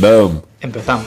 Boom. Empezamos.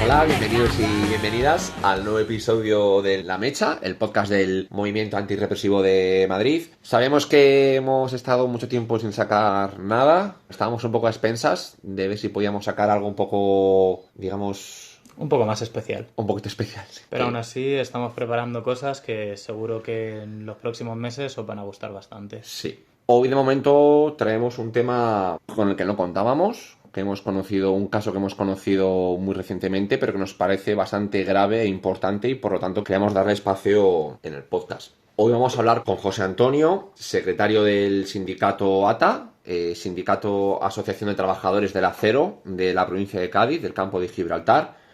Hola, bienvenidos y bienvenidas al nuevo episodio de La Mecha, el podcast del Movimiento Antirrepresivo de Madrid. Sabemos que hemos estado mucho tiempo sin sacar nada, estábamos un poco a expensas de ver si podíamos sacar algo un poco, digamos, Un poco más especial. un poquito especial. Pero aún así estamos preparando cosas que seguro que en los próximos meses os van a gustar bastante. Sí. Hoy de momento traemos un tema con el que no contábamos, que hemos conocido, un caso que hemos conocido muy recientemente, pero que nos parece bastante grave e importante y por lo tanto queríamos darle espacio en el podcast. Hoy vamos a hablar con José Antonio, secretario del sindicato ATA, Sindicato Asociación de Trabajadores del Acero de la provincia de Cádiz, del campo de Gibraltar,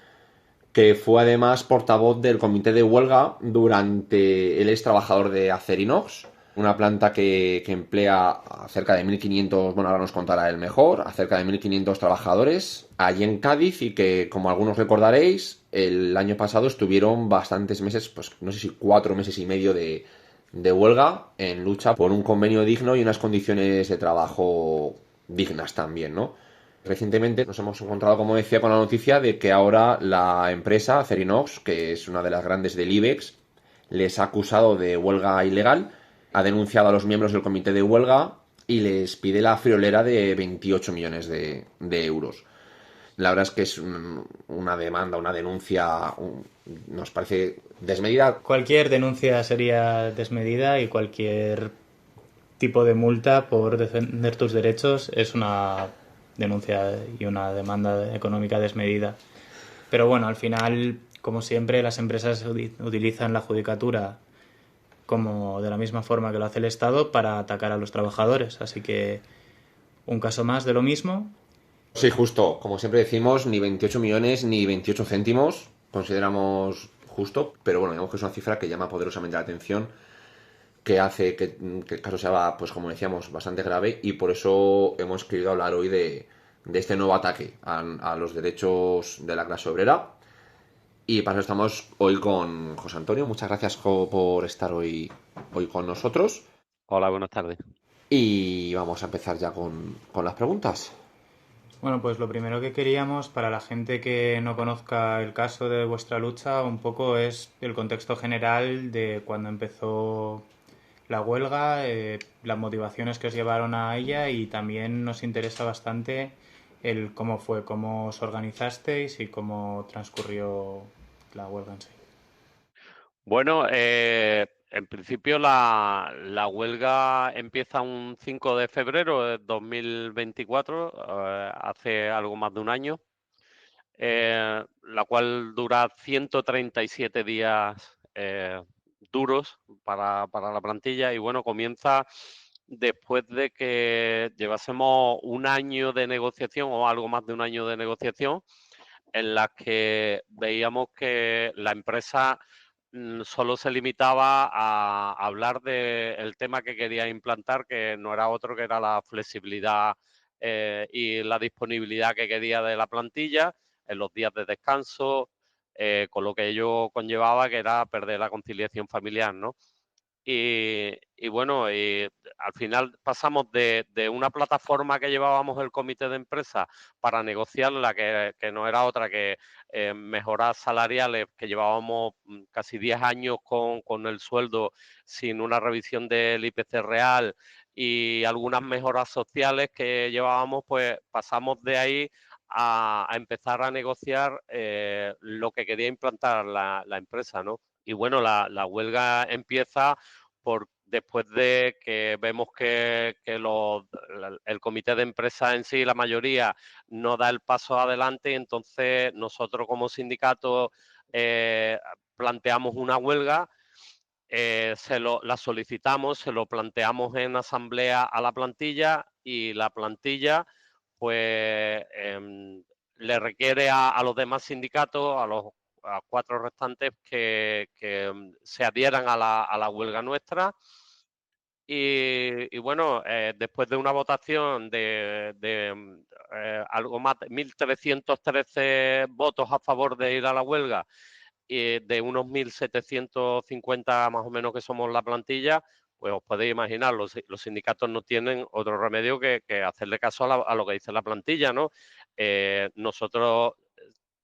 que fue además portavoz del comité de huelga durante... Él es trabajador de Acerinox, una planta que emplea a cerca de 1.500, bueno, ahora nos contará él mejor, a cerca de 1.500 trabajadores allí en Cádiz y que, como algunos recordaréis, el año pasado estuvieron bastantes meses, pues no sé si 4 meses y medio de huelga en lucha por un convenio digno y unas condiciones de trabajo dignas también, ¿no? Recientemente nos hemos encontrado, como decía, con la noticia de que ahora la empresa Acerinox, que es una de las grandes del IBEX, les ha acusado de huelga ilegal, ha denunciado a los miembros del comité de huelga y les pide la friolera de 28 millones de euros. La verdad es que es una demanda, una denuncia, nos parece desmedida. Cualquier denuncia sería desmedida y cualquier tipo de multa por defender tus derechos es una denuncia y una demanda económica desmedida. Pero bueno, al final, como siempre, las empresas utilizan la judicatura como de la misma forma que lo hace el Estado para atacar a los trabajadores. Así que un caso más de lo mismo. Sí, justo, como siempre decimos, ni 28 millones ni 28 céntimos consideramos justo, pero bueno, digamos que es una cifra que llama poderosamente la atención, que hace que el caso sea, pues como decíamos, bastante grave y por eso hemos querido hablar hoy de este nuevo ataque a los derechos de la clase obrera. Y para eso estamos hoy con José Antonio. Muchas gracias, por estar hoy con nosotros. Hola, buenas tardes. Y vamos a empezar ya con las preguntas. Bueno, pues lo primero que queríamos para la gente que no conozca el caso de vuestra lucha un poco es el contexto general de cuando empezó la huelga, las motivaciones que os llevaron a ella y también nos interesa bastante el cómo fue, cómo os organizasteis y cómo transcurrió la huelga en sí. Bueno, en principio la huelga empieza un 5 de febrero de 2024, hace algo más de un año, la cual dura 137 días duros para la plantilla y bueno, comienza después de que llevásemos un año de negociación o algo más de un año de negociación en las que veíamos que la empresa solo se limitaba a hablar del tema que quería implantar, que no era otro que era la flexibilidad y la disponibilidad que quería de la plantilla en los días de descanso, con lo que ello conllevaba, que era perder la conciliación familiar, ¿no? Y bueno, al final pasamos de una plataforma que llevábamos el comité de empresa para negociarla, que no era otra que mejoras salariales, que llevábamos casi 10 años con el sueldo sin una revisión del IPC real y algunas mejoras sociales que llevábamos, pues pasamos de ahí a empezar a negociar lo que quería implantar la empresa, ¿no? Y bueno, la huelga empieza después de que vemos que el comité de empresa en sí, la mayoría, no da el paso adelante, entonces nosotros como sindicato planteamos una huelga, la solicitamos, se lo planteamos en asamblea a la plantilla y la plantilla pues le requiere a los demás sindicatos, a 4 restantes que se adhieran a la huelga nuestra. Y bueno, después de una votación de algo más de 1.313 votos a favor de ir a la huelga de unos 1.750 más o menos que somos la plantilla, pues os podéis imaginar, los sindicatos no tienen otro remedio que hacerle caso a lo que dice la plantilla, ¿no? Nosotros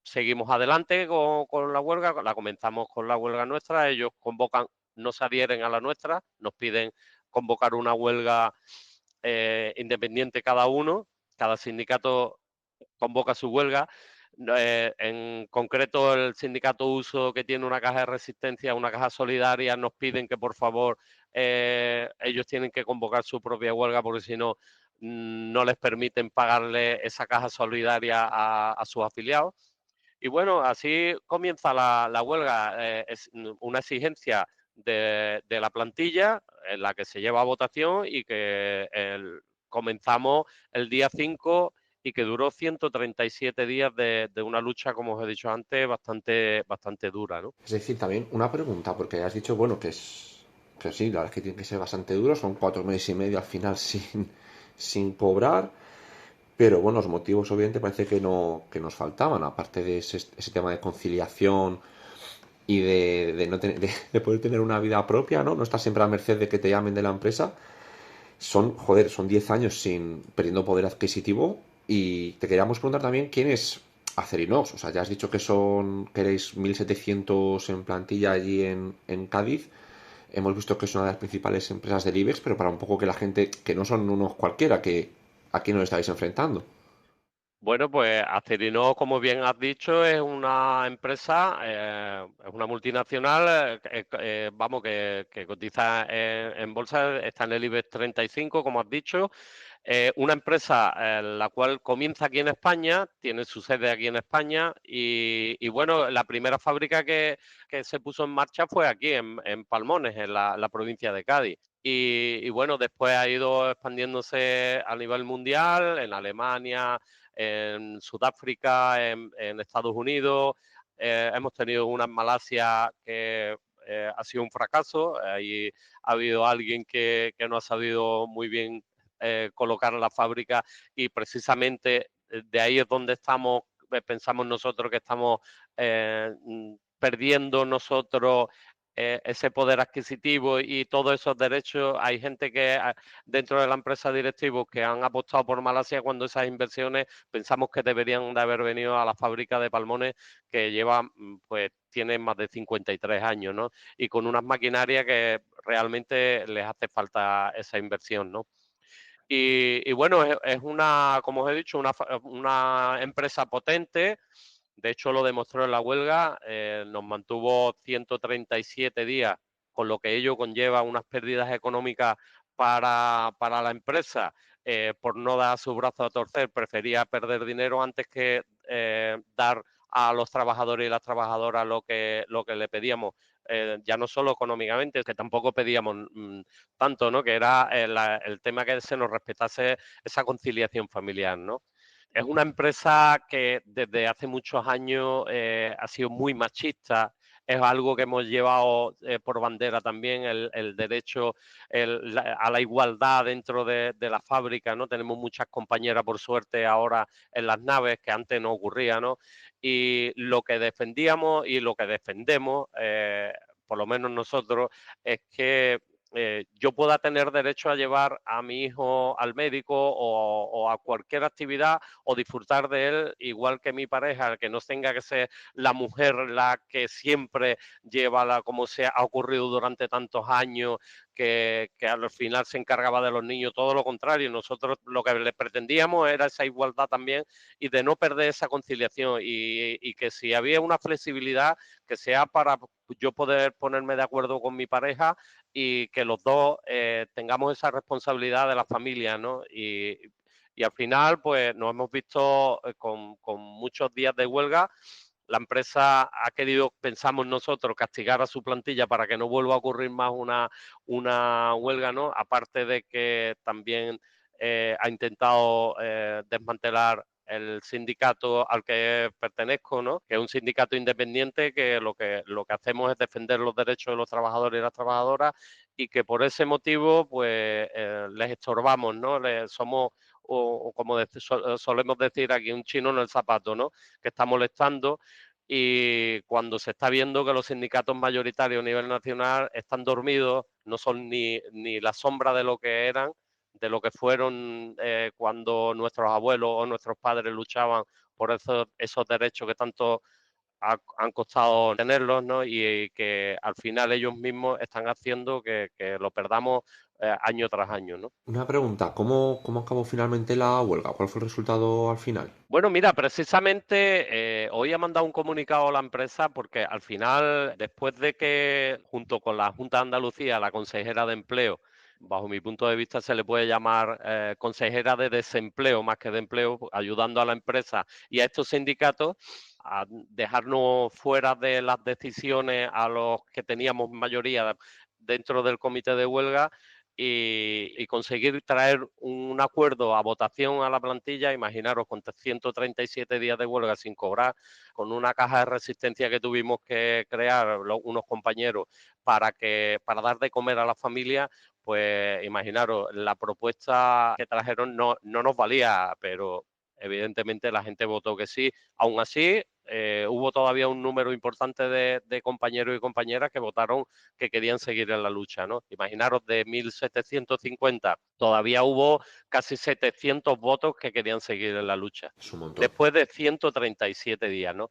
seguimos adelante con la huelga, la comenzamos con la huelga nuestra, ellos convocan, no se adhieren a la nuestra, nos piden convocar una huelga independiente cada uno, cada sindicato convoca su huelga. En concreto, el sindicato Uso, que tiene una caja de resistencia, una caja solidaria, nos piden que por favor ellos tienen que convocar su propia huelga porque si no, no les permiten pagarle esa caja solidaria a sus afiliados. Y bueno, así comienza la huelga. Es una exigencia de la plantilla en la que se lleva a votación y que comenzamos el día 5 y que duró 137 días de una lucha, como os he dicho antes, bastante dura, ¿no? Es decir, también una pregunta, porque has dicho, bueno, que sí, la verdad es que tiene que ser bastante duro, son 4 meses y medio al final sin cobrar, pero bueno, los motivos obviamente parece que no, que nos faltaban, aparte de ese tema de conciliación y de no de poder tener una vida propia, ¿no? No estar siempre a merced de que te llamen de la empresa. Son 10 años sin perdiendo poder adquisitivo y te queríamos preguntar también quién es Acerinox. O sea, ya has dicho que erais 1.700 en plantilla allí en Cádiz. Hemos visto que es una de las principales empresas del IBEX, pero para un poco que la gente, que no son unos cualquiera, que a quién nos estáis enfrentando. Bueno, pues Acerinox, como bien has dicho, es una empresa, es una multinacional, vamos, que cotiza en bolsa, está en el IBEX 35, como has dicho. Una empresa la cual comienza aquí en España, tiene su sede aquí en España y bueno, la primera fábrica que se puso en marcha fue aquí en Palmones, en la provincia de Cádiz. Y bueno, después ha ido expandiéndose a nivel mundial, en Alemania, en Sudáfrica, en Estados Unidos. Hemos tenido una en Malasia que ha sido un fracaso. Ahí ha habido alguien que no ha sabido muy bien colocar la fábrica y precisamente de ahí es donde estamos, pensamos nosotros que estamos perdiendo nosotros ese poder adquisitivo y todos esos derechos. Hay gente que dentro de la empresa directivos que han apostado por Malasia cuando esas inversiones pensamos que deberían de haber venido a la fábrica de Palmones que lleva, pues tiene más de 53 años, ¿no? Y con unas maquinarias que realmente les hace falta esa inversión, ¿no? Y bueno, es una, como os he dicho, una empresa potente. De hecho, lo demostró en la huelga. Nos mantuvo 137 días, con lo que ello conlleva unas pérdidas económicas para la empresa. Por no dar su brazo a torcer, prefería perder dinero antes que dar a los trabajadores y las trabajadoras lo que le pedíamos, ya no solo económicamente, que tampoco pedíamos tanto, ¿no? Que era el tema que se nos respetase esa conciliación familiar, ¿no? Es una empresa que desde hace muchos años ha sido muy machista. Es algo que hemos llevado por bandera también, el derecho a la igualdad dentro de la fábrica, ¿no? Tenemos muchas compañeras, por suerte, ahora en las naves, que antes no ocurría, ¿no? Y lo que defendíamos y lo que defendemos, por lo menos nosotros, es que yo pueda tener derecho a llevar a mi hijo al médico o a cualquier actividad o disfrutar de él igual que mi pareja, que no tenga que ser la mujer la que siempre lleva, como se ha ocurrido durante tantos años, que al final se encargaba de los niños, todo lo contrario, nosotros lo que le pretendíamos era esa igualdad también y de no perder esa conciliación y que si había una flexibilidad, que sea para yo poder ponerme de acuerdo con mi pareja y que los dos tengamos esa responsabilidad de la familia, ¿no? Y al final, pues nos hemos visto con muchos días de huelga. La empresa ha querido, pensamos nosotros, castigar a su plantilla para que no vuelva a ocurrir más una huelga, ¿no? Aparte de que también ha intentado desmantelar el sindicato al que pertenezco, ¿no? Que es un sindicato independiente que lo que hacemos es defender los derechos de los trabajadores y las trabajadoras y que por ese motivo pues les estorbamos, ¿no? Somos, o como solemos decir aquí, un chino en el zapato, ¿no? Que está molestando y cuando se está viendo que los sindicatos mayoritarios a nivel nacional están dormidos, no son ni la sombra de lo que eran, de lo que fueron cuando nuestros abuelos o nuestros padres luchaban por esos derechos que tanto han costado tenerlos, ¿no? Y que al final ellos mismos están haciendo que lo perdamos año tras año, ¿no? Una pregunta, ¿cómo acabó finalmente la huelga? ¿Cuál fue el resultado al final? Bueno, mira, precisamente hoy ha mandado un comunicado a la empresa porque al final, después de que junto con la Junta de Andalucía, la consejera de empleo, bajo mi punto de vista se le puede llamar consejera de desempleo más que de empleo, ayudando a la empresa y a estos sindicatos a dejarnos fuera de las decisiones a los que teníamos mayoría dentro del comité de huelga y conseguir traer un acuerdo a votación a la plantilla. Imaginaros, con 137 días de huelga sin cobrar, con una caja de resistencia que tuvimos que crear unos compañeros para dar de comer a la familia, pues imaginaros, la propuesta que trajeron no nos valía, pero evidentemente la gente votó que sí. Aún así, hubo todavía un número importante de compañeros y compañeras que votaron que querían seguir en la lucha, ¿no? Imaginaros, de 1.750, todavía hubo casi 700 votos que querían seguir en la lucha, Es un montón. después de 137 días, ¿no?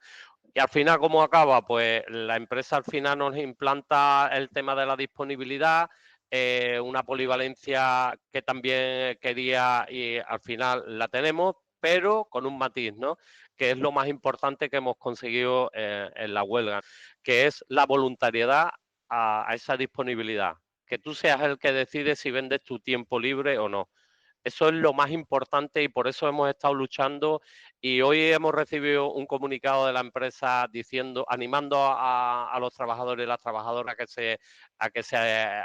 Y al final, ¿cómo acaba? Pues la empresa al final nos implanta el tema de la disponibilidad, una polivalencia que también quería y al final la tenemos, pero con un matiz, ¿no? Que es lo más importante que hemos conseguido en la huelga, que es la voluntariedad a esa disponibilidad. Que tú seas el que decide si vendes tu tiempo libre o no. Eso es lo más importante y por eso hemos estado luchando, y hoy hemos recibido un comunicado de la empresa diciendo, animando a los trabajadores y las trabajadoras a que se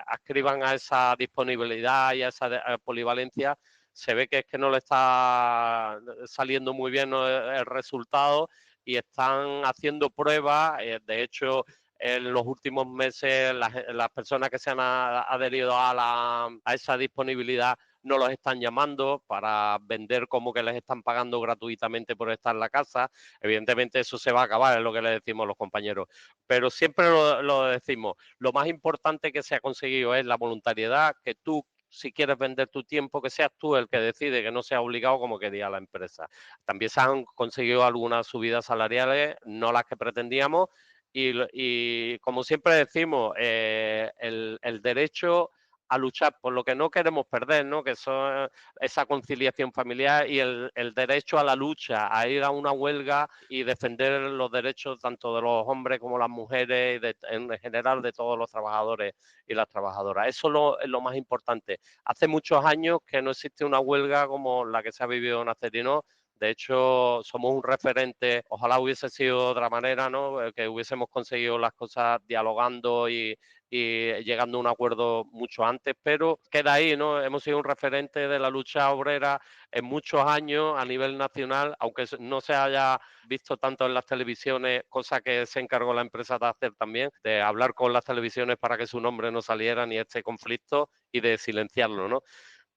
adscriban a esa disponibilidad y a esa polivalencia. Se ve que es que no le está saliendo muy bien, ¿no?, el resultado, y están haciendo pruebas. De hecho, en los últimos meses las personas que se han adherido a esa disponibilidad no los están llamando para vender como que les están pagando gratuitamente por estar en la casa. Evidentemente eso se va a acabar, es lo que le decimos los compañeros. Pero siempre lo decimos, lo más importante que se ha conseguido es la voluntariedad, que tú, si quieres vender tu tiempo, que seas tú el que decide, que no seas obligado como quería la empresa. También se han conseguido algunas subidas salariales, no las que pretendíamos, y como siempre decimos, el derecho a luchar por lo que no queremos perder, ¿no? Que son esa conciliación familiar y el derecho a la lucha, a ir a una huelga y defender los derechos tanto de los hombres como las mujeres y en general de todos los trabajadores y las trabajadoras. Eso es lo más importante. Hace muchos años que no existe una huelga como la que se ha vivido en Acerinox. De hecho, somos un referente. Ojalá hubiese sido de otra manera, ¿no? Que hubiésemos conseguido las cosas dialogando y llegando a un acuerdo mucho antes, pero queda ahí, ¿no? Hemos sido un referente de la lucha obrera en muchos años a nivel nacional, aunque no se haya visto tanto en las televisiones, cosa que se encargó la empresa de hacer también, de hablar con las televisiones para que su nombre no saliera ni este conflicto y de silenciarlo, ¿no?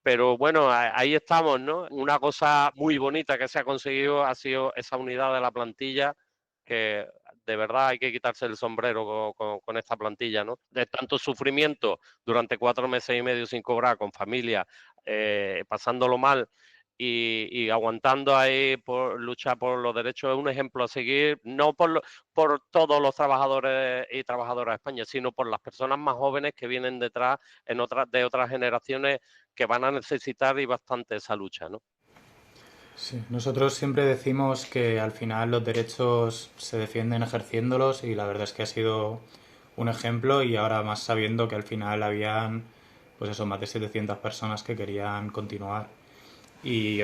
Pero bueno, ahí estamos, ¿no? Una cosa muy bonita que se ha conseguido ha sido esa unidad de la plantilla, que de verdad hay que quitarse el sombrero con esta plantilla, ¿no? De tanto sufrimiento durante 4 meses y medio sin cobrar, con familia, pasándolo mal y aguantando ahí por luchar por los derechos, es un ejemplo a seguir, no por todos los trabajadores y trabajadoras de España, sino por las personas más jóvenes que vienen detrás de otras generaciones que van a necesitar y bastante esa lucha, ¿no? Sí, nosotros siempre decimos que al final los derechos se defienden ejerciéndolos y la verdad es que ha sido un ejemplo, y ahora más sabiendo que al final habían, pues eso, más de 700 personas que querían continuar. Y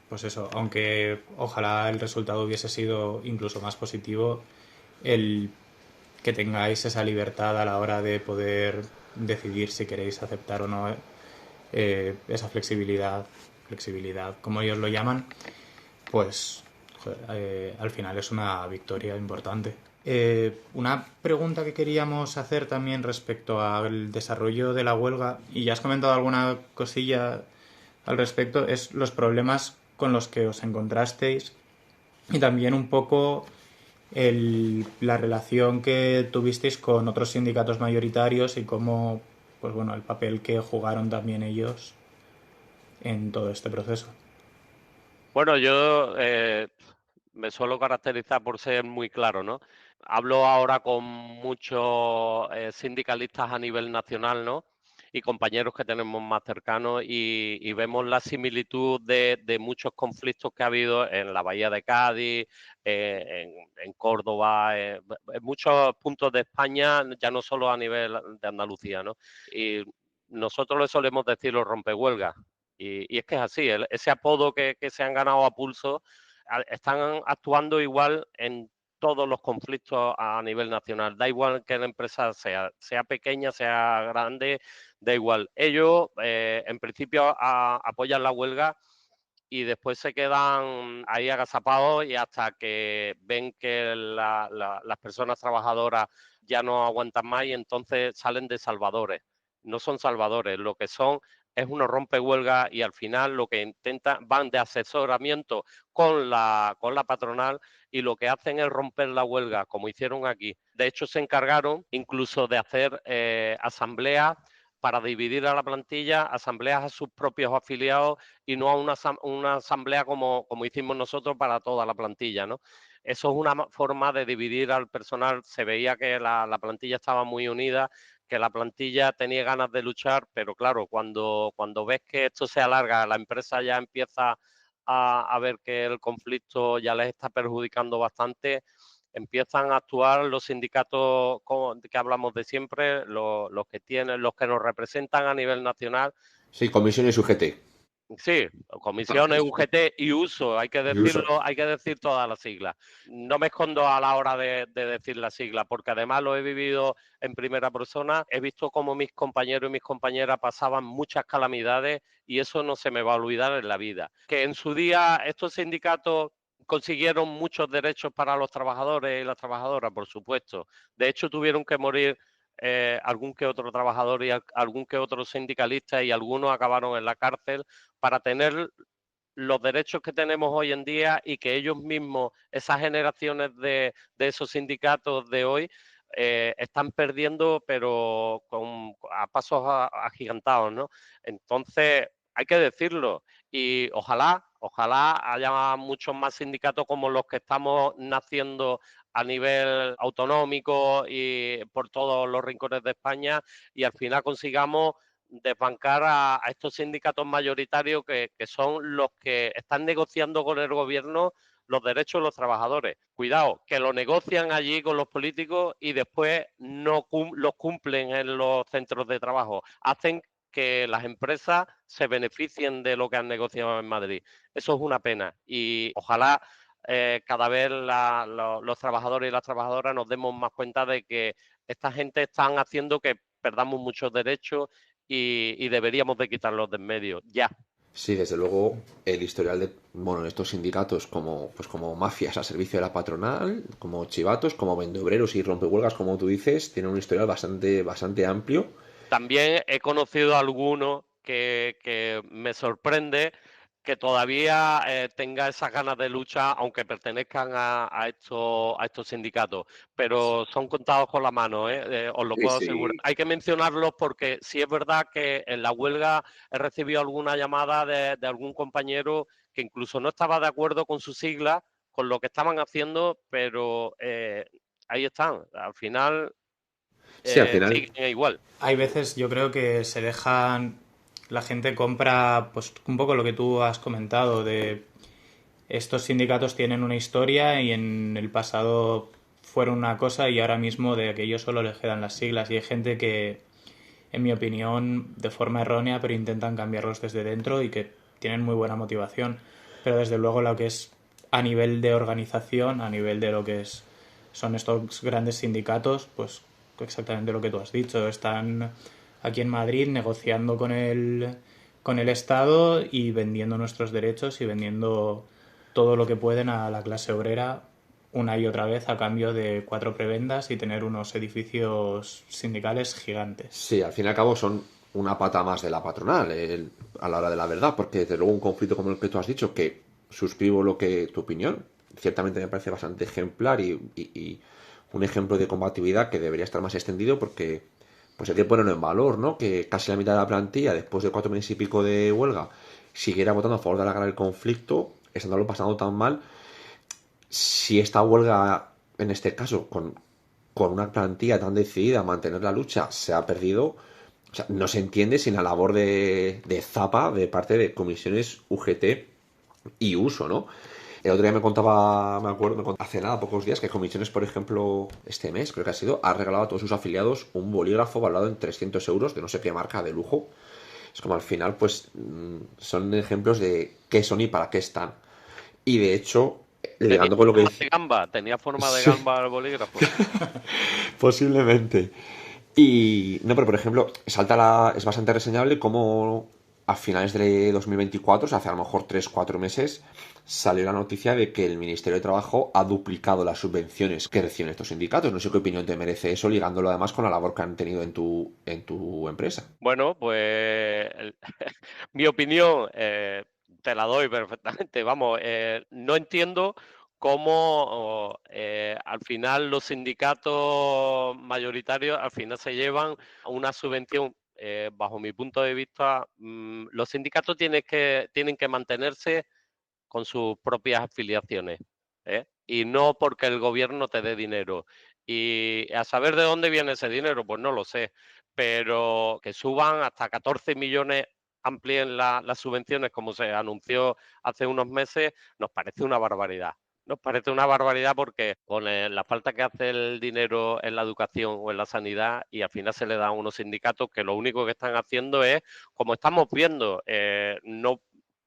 pues eso, aunque ojalá el resultado hubiese sido incluso más positivo, el que tengáis esa libertad a la hora de poder decidir si queréis aceptar o no esa flexibilidad, como ellos lo llaman, pues joder, al final es una victoria importante. Una pregunta que queríamos hacer también respecto al desarrollo de la huelga, y ya has comentado alguna cosilla al respecto, es los problemas con los que os encontrasteis y también un poco la relación que tuvisteis con otros sindicatos mayoritarios y cómo, pues bueno, el papel que jugaron también ellos en todo este proceso. Bueno, yo me suelo caracterizar por ser muy claro, ¿no? Hablo ahora con muchos sindicalistas a nivel nacional, ¿no? Y compañeros que tenemos más cercanos y vemos la similitud de muchos conflictos que ha habido en la Bahía de Cádiz, en Córdoba, en muchos puntos de España, ya no solo a nivel de Andalucía, ¿no? Y nosotros le solemos decir los rompehuelgas. Y es que es así, ese apodo que se han ganado a pulso, están actuando igual en todos los conflictos a nivel nacional. Da igual que la empresa sea pequeña, sea grande, da igual. Ellos, en principio, apoyan la huelga y después se quedan ahí agazapados y hasta que ven que las personas trabajadoras ya no aguantan más y entonces salen de salvadores. No son salvadores, lo que son es unos rompehuelgas y al final lo que intentan, van de asesoramiento con la patronal y lo que hacen es romper la huelga, como hicieron aquí. De hecho, se encargaron incluso de hacer asambleas para dividir a la plantilla, asambleas a sus propios afiliados y no a una asamblea como hicimos nosotros para toda la plantilla, ¿no? Eso es una forma de dividir al personal. Se veía que la plantilla estaba muy unida, que la plantilla tenía ganas de luchar, pero claro, cuando ves que esto se alarga, la empresa ya empieza a ver que el conflicto ya les está perjudicando bastante, empiezan a actuar los sindicatos que hablamos de siempre, los que tienen, los que nos representan a nivel nacional. Sí, comisiones UGT. Sí, comisiones, UGT y uso, hay que Y uso. decirlo, hay que decir todas las siglas. No me escondo a la hora de decir las siglas, porque además lo he vivido en primera persona, he visto cómo mis compañeros y mis compañeras pasaban muchas calamidades y eso no se me va a olvidar en la vida. Que en su día estos sindicatos consiguieron muchos derechos para los trabajadores y las trabajadoras, por supuesto. De hecho, tuvieron que morir algún que otro trabajador y algún que otro sindicalista y algunos acabaron en la cárcel para tener los derechos que tenemos hoy en día y que ellos mismos, esas generaciones de esos sindicatos de hoy, están perdiendo, pero a pasos agigantados, ¿no? Entonces, hay que decirlo. Y ojalá haya muchos más sindicatos como los que estamos naciendo a nivel autonómico y por todos los rincones de España y al final consigamos desbancar a estos sindicatos mayoritarios que son los que están negociando con el gobierno los derechos de los trabajadores. Cuidado, que lo negocian allí con los políticos y después no los cumplen en los centros de trabajo. Hacen que las empresas se beneficien de lo que han negociado en Madrid. Eso es una pena y ojalá cada vez los trabajadores y las trabajadoras nos demos más cuenta de que esta gente están haciendo que perdamos muchos derechos y deberíamos de quitarlos de en medio, ya. Sí, desde luego el historial de, bueno, estos sindicatos como, pues como mafias a servicio de la patronal, como chivatos, como vendeobreros y rompehuelgas, como tú dices, tienen un historial bastante amplio. También he conocido a algunos que me sorprende que todavía tenga esas ganas de lucha, aunque pertenezcan a estos sindicatos, pero son contados con la mano, os lo Sí, puedo asegurar. sí. Hay que mencionarlos porque sí es verdad que en la huelga he recibido alguna llamada de algún compañero que incluso no estaba de acuerdo con su sigla, con lo que estaban haciendo, pero ahí están. Al final Sí, al final. siguen igual. Hay veces yo creo que se dejan, la gente compra pues un poco lo que tú has comentado de estos sindicatos tienen una historia y en el pasado fueron una cosa y ahora mismo de aquello solo les quedan las siglas y hay gente que, en mi opinión, de forma errónea, pero intentan cambiarlos desde dentro y que tienen muy buena motivación. Pero desde luego lo que es a nivel de organización, a nivel de lo que son estos grandes sindicatos, pues exactamente lo que tú has dicho. Están aquí en Madrid negociando con el Estado y vendiendo nuestros derechos y vendiendo todo lo que pueden a la clase obrera una y otra vez a cambio de 4 prebendas y tener unos edificios sindicales gigantes. Sí, al fin y al cabo son una pata más de la patronal a la hora de la verdad, porque desde luego un conflicto como el que tú has dicho, que suscribo tu opinión, ciertamente me parece bastante ejemplar y un ejemplo de combatividad que debería estar más extendido porque pues hay que ponerlo en valor, ¿no? Que casi la mitad de la plantilla, después de 4 meses y pico de huelga, siguiera votando a favor de alargar el conflicto, estándolo pasando tan mal. Si esta huelga, en este caso, con una plantilla tan decidida a mantener la lucha, se ha perdido, o sea, no se entiende sin la labor de Zapa de parte de comisiones UGT y uso, ¿no? El otro día me contaba, me acuerdo, hace nada, pocos días, que Comisiones, por ejemplo, este mes, creo que ha sido, ha regalado a todos sus afiliados un bolígrafo valorado en 300 euros de no sé qué marca de lujo. Es como al final, pues, son ejemplos de qué son y para qué están. Y de hecho, Tenía ligando con lo que forma dice... de gamba, tenía forma de Sí, gamba el bolígrafo. posiblemente. Y no, pero por ejemplo, es bastante reseñable cómo a finales de 2024, o sea, hace a lo mejor 3 4 meses, salió la noticia de que el Ministerio de Trabajo ha duplicado las subvenciones que reciben estos sindicatos. No sé qué opinión te merece eso, ligándolo además con la labor que han tenido en tu empresa. Bueno, pues mi opinión te la doy perfectamente. Vamos, no entiendo cómo al final los sindicatos mayoritarios al final se llevan una subvención. Bajo mi punto de vista, los sindicatos tienen que mantenerse con sus propias afiliaciones, ¿eh? Y no porque el gobierno te dé dinero. Y a saber de dónde viene ese dinero, pues no lo sé, pero que suban hasta 14 millones, amplíen las subvenciones como se anunció hace unos meses, nos parece una barbaridad. Nos parece una barbaridad porque con la falta que hace el dinero en la educación o en la sanidad y al final se le da a unos sindicatos que lo único que están haciendo es, como estamos viendo, no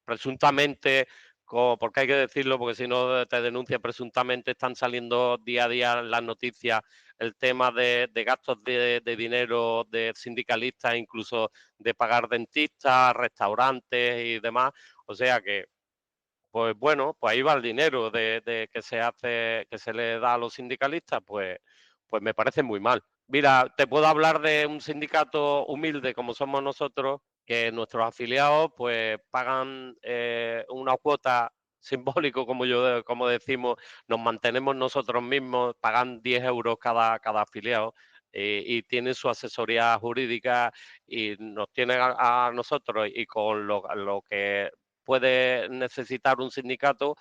presuntamente porque hay que decirlo, porque si no te denuncia presuntamente, están saliendo día a día en las noticias el tema de gastos de dinero de sindicalistas, incluso de pagar dentistas, restaurantes y demás. O sea que, pues bueno, pues ahí va el dinero de que se hace, que se le da a los sindicalistas, pues me parece muy mal. Mira, te puedo hablar de un sindicato humilde como somos nosotros, que nuestros afiliados pues pagan una cuota simbólico, como decimos, nos mantenemos nosotros mismos, pagan 10 euros cada afiliado y tienen su asesoría jurídica y nos tienen a nosotros y con lo que puede necesitar un sindicato,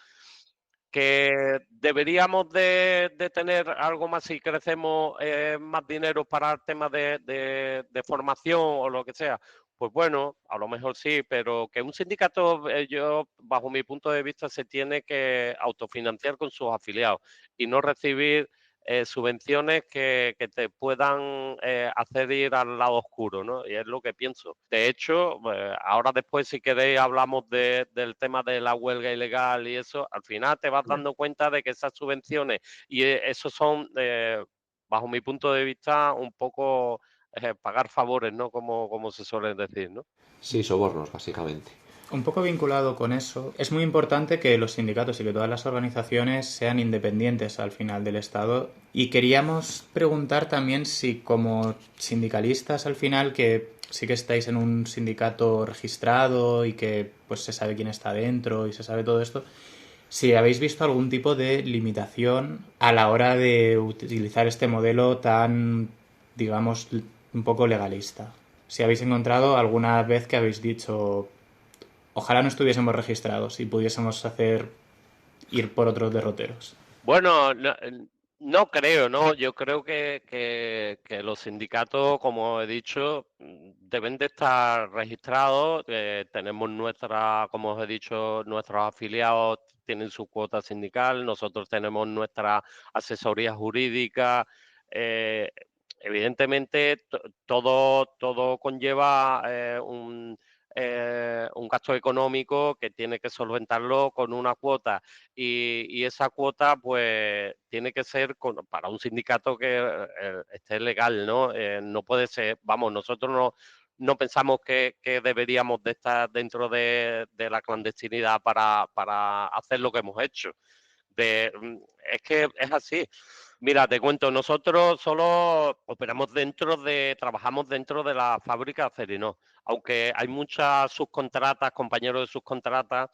que deberíamos de tener algo más si crecemos más dinero para temas de formación o lo que sea. Pues bueno, a lo mejor sí, pero que un sindicato, yo, bajo mi punto de vista, se tiene que autofinanciar con sus afiliados y no recibir subvenciones que te puedan hacer ir al lado oscuro, ¿no? Y es lo que pienso. De hecho, ahora después, si queréis, hablamos del tema de la huelga ilegal y eso. Al final te vas dando cuenta de que esas subvenciones y esos son, bajo mi punto de vista, un poco pagar favores, ¿no? Como se suele decir, ¿no? Sí, sobornos, básicamente. Un poco vinculado con eso, es muy importante que los sindicatos y que todas las organizaciones sean independientes al final del Estado. Y queríamos preguntar también si como sindicalistas al final, que sí que estáis en un sindicato registrado y que pues se sabe quién está dentro y se sabe todo esto, si habéis visto algún tipo de limitación a la hora de utilizar este modelo tan, digamos, un poco legalista. Si habéis encontrado alguna vez que habéis dicho, ojalá no estuviésemos registrados y pudiésemos hacer ir por otros derroteros. Bueno, no creo, ¿no? Yo creo que los sindicatos, como he dicho, deben de estar registrados. Tenemos como os he dicho, nuestros afiliados tienen su cuota sindical, nosotros tenemos nuestra asesoría jurídica. eh, Evidentemente, todo conlleva un gasto económico que tiene que solventarlo con una cuota y esa cuota pues tiene que ser para un sindicato que esté legal, ¿no? No puede ser, vamos, nosotros no pensamos que deberíamos de estar dentro de la clandestinidad para hacer lo que hemos hecho. Es que es así. Mira, te cuento, nosotros solo trabajamos dentro de la fábrica de Acerinox, aunque hay muchas subcontratas, compañeros de subcontratas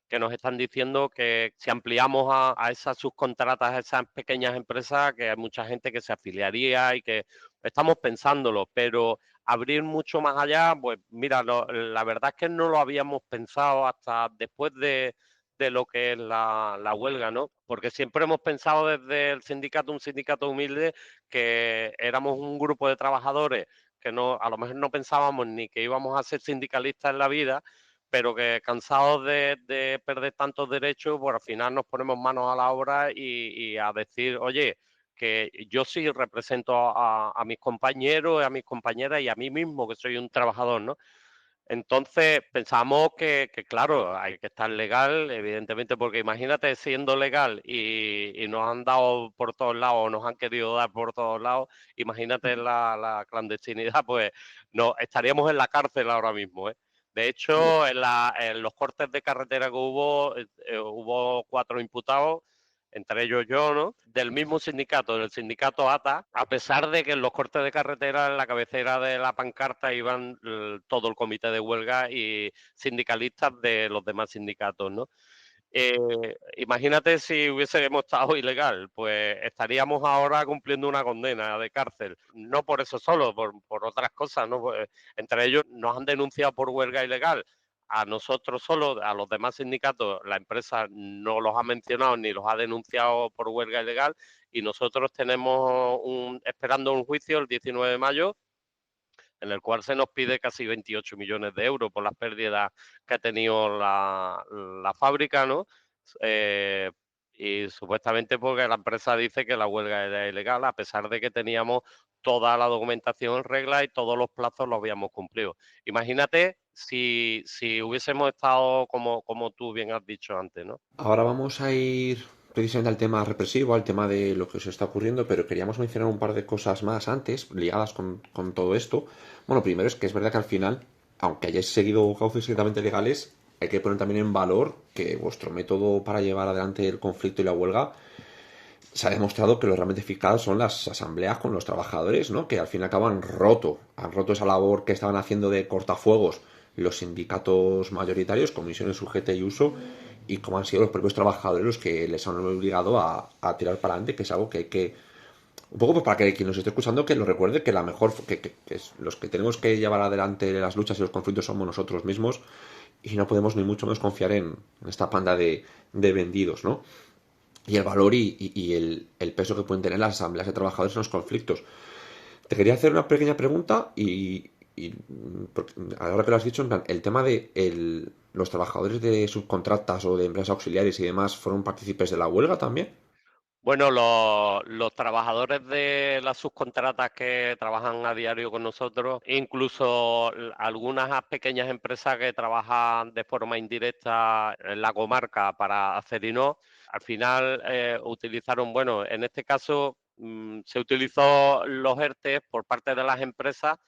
que nos están diciendo que si ampliamos a esas subcontratas, a esas pequeñas empresas, que hay mucha gente que se afiliaría y que estamos pensándolo, pero abrir mucho más allá, pues mira, la verdad es que no lo habíamos pensado hasta después de lo que es la huelga, ¿no? Porque siempre hemos pensado desde el sindicato, un sindicato humilde, que éramos un grupo de trabajadores que no, a lo mejor no pensábamos ni que íbamos a ser sindicalistas en la vida, pero que cansados de perder tantos derechos, pues al final nos ponemos manos a la obra y a decir, oye, que yo sí represento a mis compañeros, a mis compañeras y a mí mismo, que soy un trabajador, ¿no? Entonces pensamos claro, hay que estar legal, evidentemente, porque imagínate siendo legal y nos han dado por todos lados, nos han querido dar por todos lados, imagínate la clandestinidad, pues no, estaríamos en la cárcel ahora mismo, ¿eh? De hecho, en los cortes de carretera que hubo 4 imputados, entre ellos yo, ¿no? Del mismo sindicato, del sindicato ATA, a pesar de que en los cortes de carretera, en la cabecera de la pancarta, iban todo el comité de huelga y sindicalistas de los demás sindicatos, ¿no? Eh, Imagínate si hubiésemos estado ilegal, pues estaríamos ahora cumpliendo una condena de cárcel. No por eso solo, por otras cosas, ¿no? Pues, entre ellos nos han denunciado por huelga ilegal. A nosotros solo, a los demás sindicatos, la empresa no los ha mencionado ni los ha denunciado por huelga ilegal y nosotros tenemos esperando un juicio el 19 de mayo en el cual se nos pide casi 28 millones de euros por las pérdidas que ha tenido la fábrica, ¿no? Eh, y supuestamente porque la empresa dice que la huelga era ilegal, a pesar de que teníamos toda la documentación en regla y todos los plazos los habíamos cumplido. Imagínate si hubiésemos estado como tú bien has dicho antes, ¿no? Ahora vamos a ir precisamente al tema represivo, al tema de lo que se está ocurriendo, pero queríamos mencionar un par de cosas más antes, ligadas con todo esto. Bueno, primero es que es verdad que al final, aunque hayáis seguido cauces estrictamente legales, hay que poner también en valor que vuestro método para llevar adelante el conflicto y la huelga se ha demostrado que lo realmente eficaz son las asambleas con los trabajadores, ¿no? Que al fin y al cabo han roto esa labor que estaban haciendo de cortafuegos los sindicatos mayoritarios, comisiones UGT y uso, y como han sido los propios trabajadores los que les han obligado a tirar para adelante, que es algo que hay que, un poco pues para que quien nos esté escuchando que lo recuerde, que la mejor, que es, los que tenemos que llevar adelante las luchas y los conflictos somos nosotros mismos, y no podemos ni mucho menos confiar en esta panda de vendidos, ¿no? Y el valor y el peso que pueden tener las asambleas de trabajadores en los conflictos. Te quería hacer una pequeña pregunta ahora que lo has dicho, en plan, el tema de los trabajadores de subcontratas o de empresas auxiliares y demás fueron partícipes de la huelga también. Bueno, los trabajadores de las subcontratas que trabajan a diario con nosotros, incluso algunas pequeñas empresas que trabajan de forma indirecta en la comarca para Acerinox, al final utilizaron, bueno, en este caso se utilizó los ERTE por parte de las empresas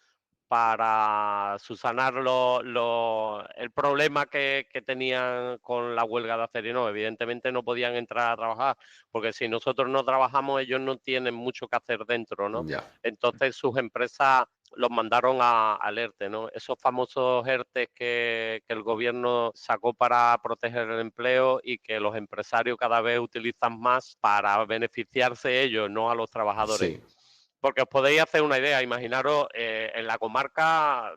para subsanar el problema que tenían con la huelga de Acerinox. Evidentemente no podían entrar a trabajar, porque si nosotros no trabajamos, ellos no tienen mucho que hacer dentro, ¿no? Ya. Entonces sus empresas los mandaron al ERTE, ¿no? Esos famosos ERTE que el gobierno sacó para proteger el empleo y que los empresarios cada vez utilizan más para beneficiarse ellos, no a los trabajadores. Sí. Porque os podéis hacer una idea, imaginaros en la comarca,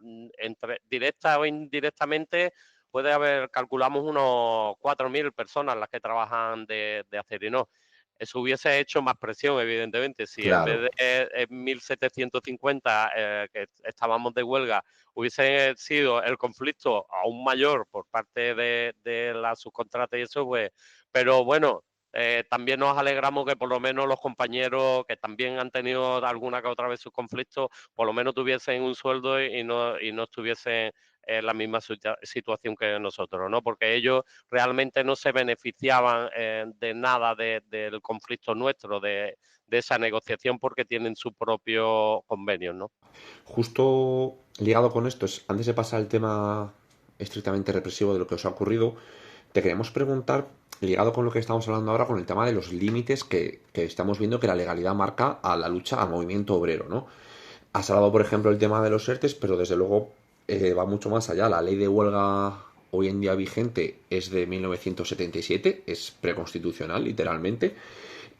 directa o indirectamente, puede haber, calculamos unos 4.000 personas las que trabajan de Acerinox. Eso hubiese hecho más presión, evidentemente. Si en vez Claro. de 1.750 que estábamos de huelga, hubiese sido el conflicto aún mayor por parte de la subcontrata y eso, pues, pero bueno, también nos alegramos que por lo menos los compañeros que también han tenido alguna que otra vez sus conflictos, por lo menos tuviesen un sueldo y no estuviesen en la misma situación que nosotros, ¿no? Porque ellos realmente no se beneficiaban de nada del conflicto nuestro, de esa negociación, porque tienen su propio convenio, ¿no? Justo ligado con esto, antes de pasar al tema estrictamente represivo de lo que os ha ocurrido, te queremos preguntar, ligado con lo que estamos hablando ahora, con el tema de los límites que estamos viendo que la legalidad marca a la lucha, al movimiento obrero, ¿no? Has hablado, por ejemplo, el tema de los ERTES, pero desde luego va mucho más allá. La ley de huelga hoy en día vigente es de 1977, es preconstitucional literalmente.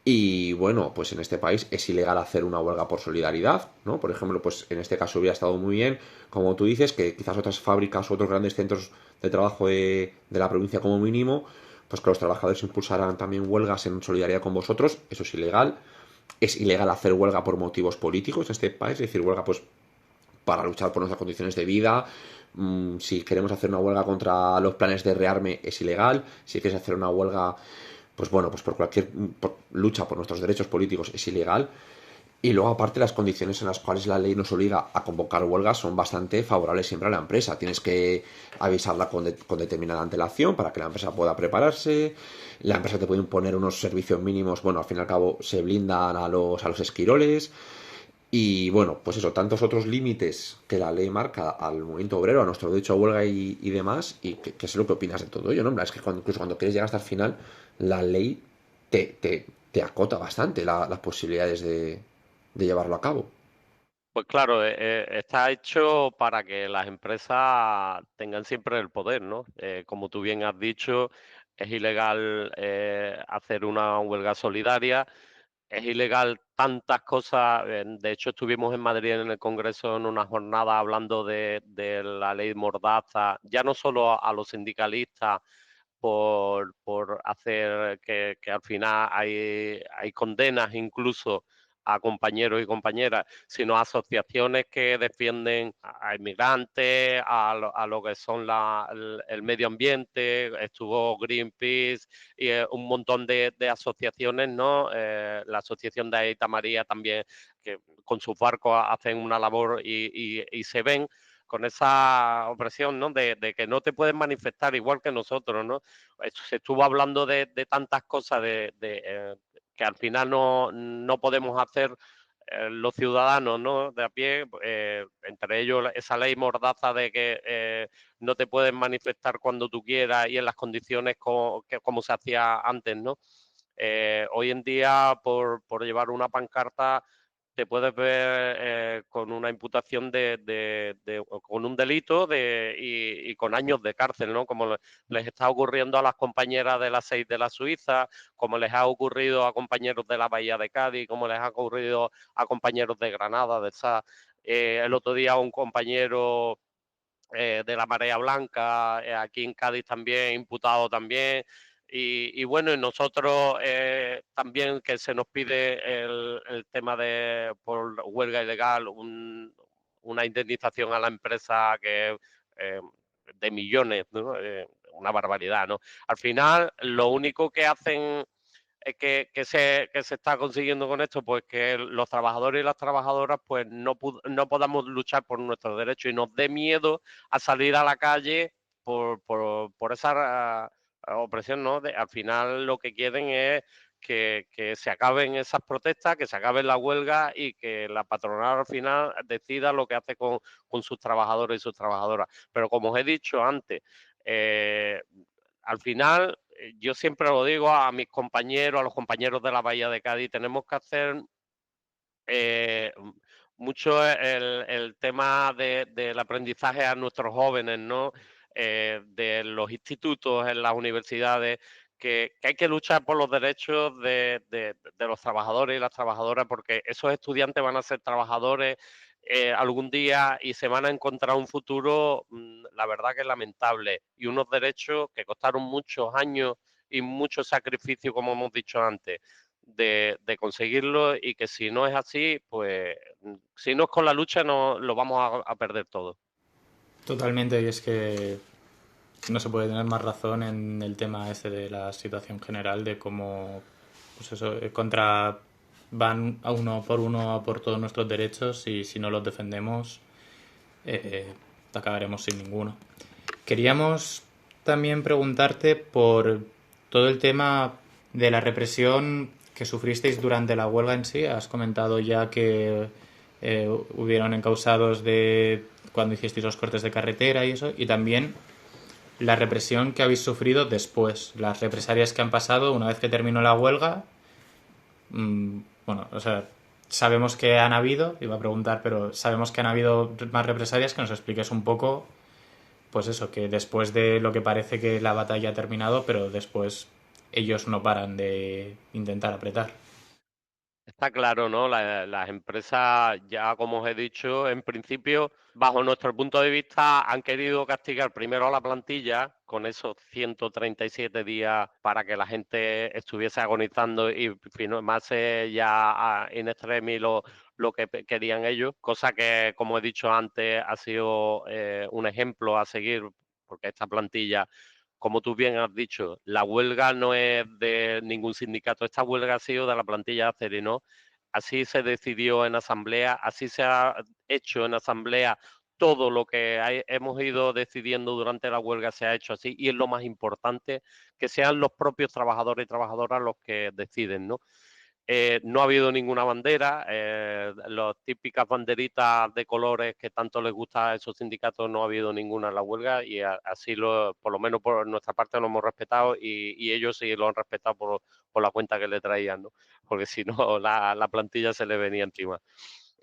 Y bueno, pues en este país es ilegal hacer una huelga por solidaridad, ¿no? Por ejemplo, pues en este caso hubiera estado muy bien, como tú dices, que quizás otras fábricas o otros grandes centros de trabajo de la provincia como mínimo, pues que los trabajadores impulsaran también huelgas en solidaridad con vosotros, eso es ilegal. Es ilegal hacer huelga por motivos políticos en este país, es decir, huelga pues para luchar por nuestras condiciones de vida. Si queremos hacer una huelga contra los planes de rearme es ilegal. Si quieres hacer una huelga, pues bueno, pues por cualquier lucha por nuestros derechos políticos es ilegal. Y luego, aparte, las condiciones en las cuales la ley nos obliga a convocar huelgas son bastante favorables siempre a la empresa. Tienes que avisarla con determinada antelación para que la empresa pueda prepararse. La empresa te puede imponer unos servicios mínimos. Bueno, al fin y al cabo se blindan a los esquiroles. Y bueno, pues eso, tantos otros límites que la ley marca al movimiento obrero, a nuestro derecho a huelga y demás. Y que sé lo que opinas de todo ello, ¿no? Es que incluso cuando quieres llegar hasta el final, la ley te acota bastante las posibilidades de llevarlo a cabo. Pues claro, está hecho para que las empresas tengan siempre el poder, ¿no? Como tú bien has dicho, es ilegal hacer una huelga solidaria, es ilegal tantas cosas. De hecho, estuvimos en Madrid en el Congreso en una jornada hablando de la ley Mordaza, ya no solo a los sindicalistas por hacer que al final hay condenas incluso a compañeros y compañeras, sino a asociaciones que defienden a inmigrantes, a lo que son el medio ambiente. Estuvo Greenpeace y un montón de asociaciones, ¿no? La asociación de Aita María también, que con sus barcos hacen una labor y se ven con esa opresión, ¿no? De que no te puedes manifestar igual que nosotros, ¿no? Se estuvo hablando de tantas cosas que al final no podemos hacer los ciudadanos, ¿no? De a pie, entre ellos esa ley mordaza de que no te puedes manifestar cuando tú quieras y en las condiciones como se hacía antes, ¿no? Hoy en día, por llevar una pancarta, te puedes ver con una imputación con un delito y con años de cárcel, ¿no? Como les está ocurriendo a las compañeras de la 6 de la Suiza, como les ha ocurrido a compañeros de la Bahía de Cádiz, como les ha ocurrido a compañeros de Granada, de SA. El otro día un compañero de la Marea Blanca, aquí en Cádiz también, imputado también. Y bueno, y nosotros también que se nos pide el tema de por huelga ilegal, una indemnización a la empresa que eh, de millones, ¿no? Una barbaridad, ¿no? Al final, lo único que hacen que se está consiguiendo con esto, pues que los trabajadores y las trabajadoras pues no podamos luchar por nuestros derechos y nos dé miedo a salir a la calle por esa opresión, ¿no? Al final lo que quieren es que se acaben esas protestas, que se acabe la huelga y que la patronal al final decida lo que hace con sus trabajadores y sus trabajadoras. Pero como os he dicho antes, eh, al final, yo siempre lo digo a mis compañeros, a los compañeros de la Bahía de Cádiz, tenemos que hacer eh, mucho el tema del aprendizaje a nuestros jóvenes, ¿no? De los institutos, en las universidades, que hay que luchar por los derechos de los trabajadores y las trabajadoras, porque esos estudiantes van a ser trabajadores algún día y se van a encontrar un futuro, la verdad que lamentable, y unos derechos que costaron muchos años y mucho sacrificio, como hemos dicho antes de conseguirlo y que si no es así, pues si no es con la lucha no lo vamos a perder todo. Totalmente, y es que no se puede tener más razón en el tema este de la situación general, de cómo, pues eso, van a uno a por todos nuestros derechos, y si no los defendemos, eh, acabaremos sin ninguno. Queríamos también preguntarte por todo el tema de la represión que sufristeis durante la huelga en sí. Has comentado ya que hubieron encausados de cuando hicisteis los cortes de carretera y eso, y también la represión que habéis sufrido después, las represalias que han pasado una vez que terminó la huelga. Bueno, o sea, sabemos que iba a preguntar, pero sabemos que han habido más represalias, que nos expliques un poco pues eso, que después de lo que parece que la batalla ha terminado, pero después ellos no paran de intentar apretar. Está claro, ¿no? Las empresas, ya como os he dicho, en principio, bajo nuestro punto de vista, han querido castigar primero a la plantilla con esos 137 días para que la gente estuviese agonizando y firmase ya in extremis lo que querían ellos, cosa que, como he dicho antes, ha sido un ejemplo a seguir, porque esta plantilla, como tú bien has dicho, la huelga no es de ningún sindicato, esta huelga ha sido de la plantilla de Acerinox. Así se decidió en asamblea, así se ha hecho en asamblea. Todo lo que hemos ido decidiendo durante la huelga se ha hecho así, y es lo más importante, que sean los propios trabajadores y trabajadoras los que deciden, ¿no? No ha habido ninguna bandera, las típicas banderitas de colores que tanto les gusta a esos sindicatos, no ha habido ninguna en la huelga, y así, por lo menos por nuestra parte, lo hemos respetado, y ellos sí lo han respetado por la cuenta que le traían, ¿no? Porque si no, la plantilla se le venía encima.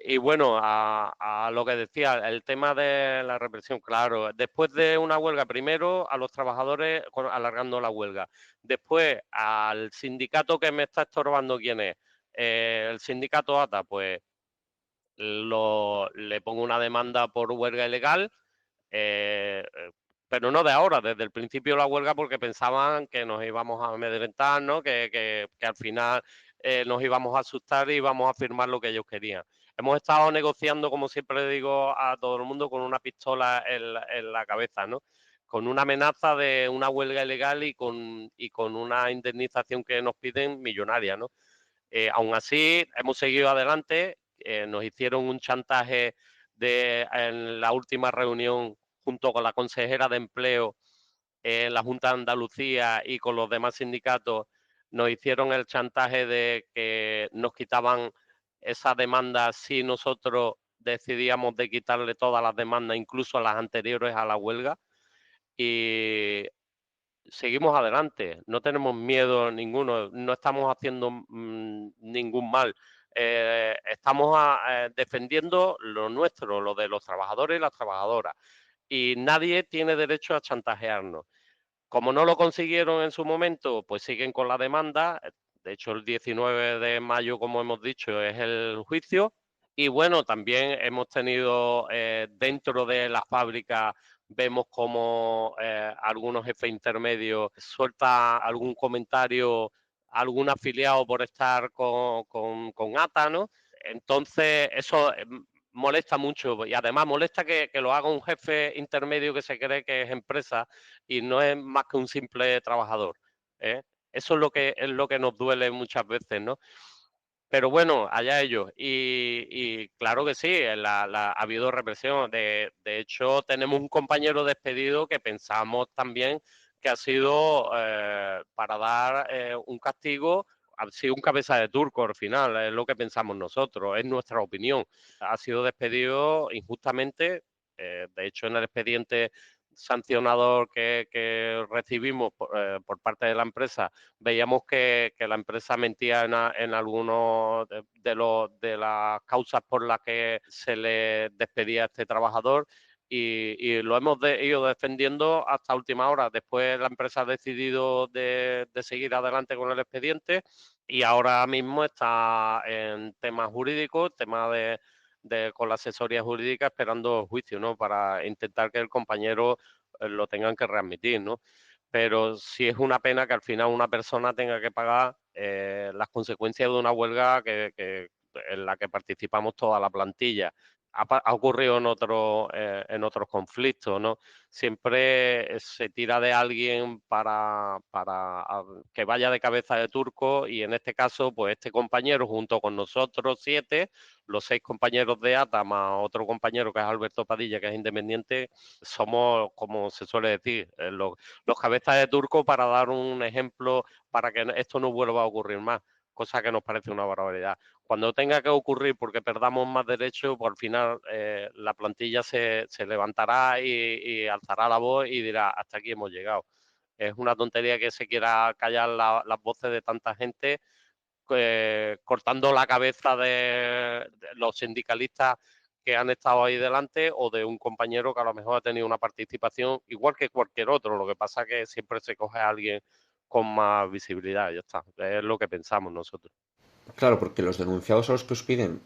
Y bueno, a lo que decía, el tema de la represión, claro, después de una huelga, primero a los trabajadores alargando la huelga, después al sindicato que me está estorbando, ¿quién es? El sindicato ATA, pues le pongo una demanda por huelga ilegal, pero no de ahora, desde el principio de la huelga, porque pensaban que nos íbamos a amedrentar, ¿no? Que al final nos íbamos a asustar y íbamos a firmar lo que ellos querían. Hemos estado negociando, como siempre digo a todo el mundo, con una pistola en la cabeza, ¿no? Con una amenaza de una huelga ilegal y con una indemnización que nos piden millonaria, ¿no? Aún así, hemos seguido adelante, nos hicieron un chantaje en la última reunión junto con la consejera de Empleo en la Junta de Andalucía y con los demás sindicatos, nos hicieron el chantaje de que nos quitaban esa demanda si nosotros decidíamos de quitarle todas las demandas, incluso las anteriores a la huelga, y seguimos adelante, no tenemos miedo ninguno, no estamos haciendo ningún mal. Estamos defendiendo lo nuestro, lo de los trabajadores y las trabajadoras. Y nadie tiene derecho a chantajearnos. Como no lo consiguieron en su momento, pues siguen con la demanda. De hecho, el 19 de mayo, como hemos dicho, es el juicio. Y bueno, también hemos tenido dentro de la fábrica, vemos como algunos jefes intermedios suelta algún comentario, algún afiliado por estar con ATA, ¿no? Entonces, eso molesta mucho, y además molesta que lo haga un jefe intermedio que se cree que es empresa y no es más que un simple trabajador, ¿eh? Eso es lo que nos duele muchas veces, ¿no? Pero bueno, allá ellos. Y claro que sí, ha habido represión. De hecho, tenemos un compañero despedido que pensamos también que ha sido para dar un castigo, ha sido un cabeza de turco al final, es lo que pensamos nosotros, es nuestra opinión. Ha sido despedido injustamente. De hecho, en el expediente sancionador que recibimos por parte de la empresa, veíamos que la empresa mentía en algunos de las causas por las que se le despedía a este trabajador, y lo hemos ido defendiendo hasta última hora. Después la empresa ha decidido de seguir adelante con el expediente, y ahora mismo está en temas jurídicos, temas con la asesoría jurídica, esperando juicio, ¿no? Para intentar que el compañero lo tengan que readmitir, ¿no? Pero sí es una pena que al final una persona tenga que pagar las consecuencias de una huelga en la que participamos toda la plantilla. Ha ocurrido en otros conflictos, ¿no? Siempre se tira de alguien para que vaya de cabeza de turco, y en este caso, pues este compañero junto con nosotros 7, los 6 compañeros de ATA más otro compañero que es Alberto Padilla, que es independiente, somos, como se suele decir, los cabezas de turco para dar un ejemplo para que esto no vuelva a ocurrir más, cosa que nos parece una barbaridad. Cuando tenga que ocurrir porque perdamos más derechos, pues al final la plantilla se levantará y alzará la voz y dirá, hasta aquí hemos llegado. Es una tontería que se quiera callar las voces de tanta gente, cortando la cabeza de los sindicalistas que han estado ahí delante o de un compañero que a lo mejor ha tenido una participación igual que cualquier otro. Lo que pasa es que siempre se coge a alguien con más visibilidad, ya está. Es lo que pensamos nosotros. Claro, porque los denunciados a los que os piden,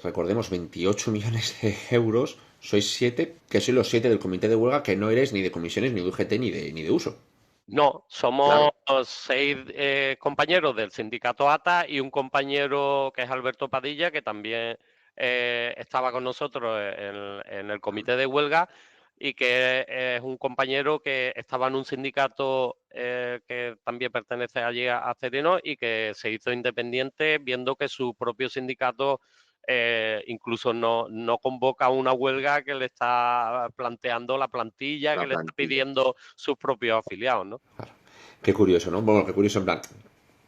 recordemos, 28 millones de euros, sois 7, que sois los 7 del comité de huelga, que no eres ni de comisiones, ni de UGT, ni de uso. No, somos Claro, 6 compañeros del sindicato ATA y un compañero que es Alberto Padilla, que también estaba con nosotros en el comité de huelga y que es un compañero que estaba en un sindicato que también pertenece allí a Acerino y que se hizo independiente viendo que su propio sindicato incluso no convoca una huelga que le está planteando la plantilla, la que le está plantilla. pidiendo sus propios afiliados, ¿no? Claro. Qué curioso, ¿no? Bueno, qué curioso en plan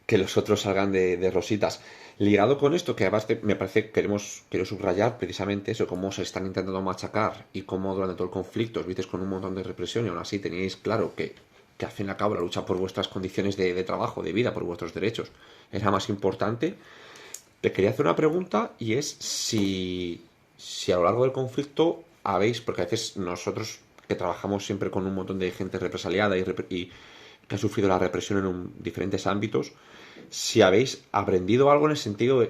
que los otros salgan de rositas. Ligado con esto, que además me parece que quiero subrayar precisamente eso, cómo se están intentando machacar y cómo durante todo el conflicto os visteis con un montón de represión y aún así teníais claro que al fin y al cabo la lucha por vuestras condiciones de trabajo, de vida, por vuestros derechos, era más importante. Te quería hacer una pregunta y es si a lo largo del conflicto habéis, porque a veces nosotros que trabajamos siempre con un montón de gente represaliada y que ha sufrido la represión diferentes ámbitos, si habéis aprendido algo en el sentido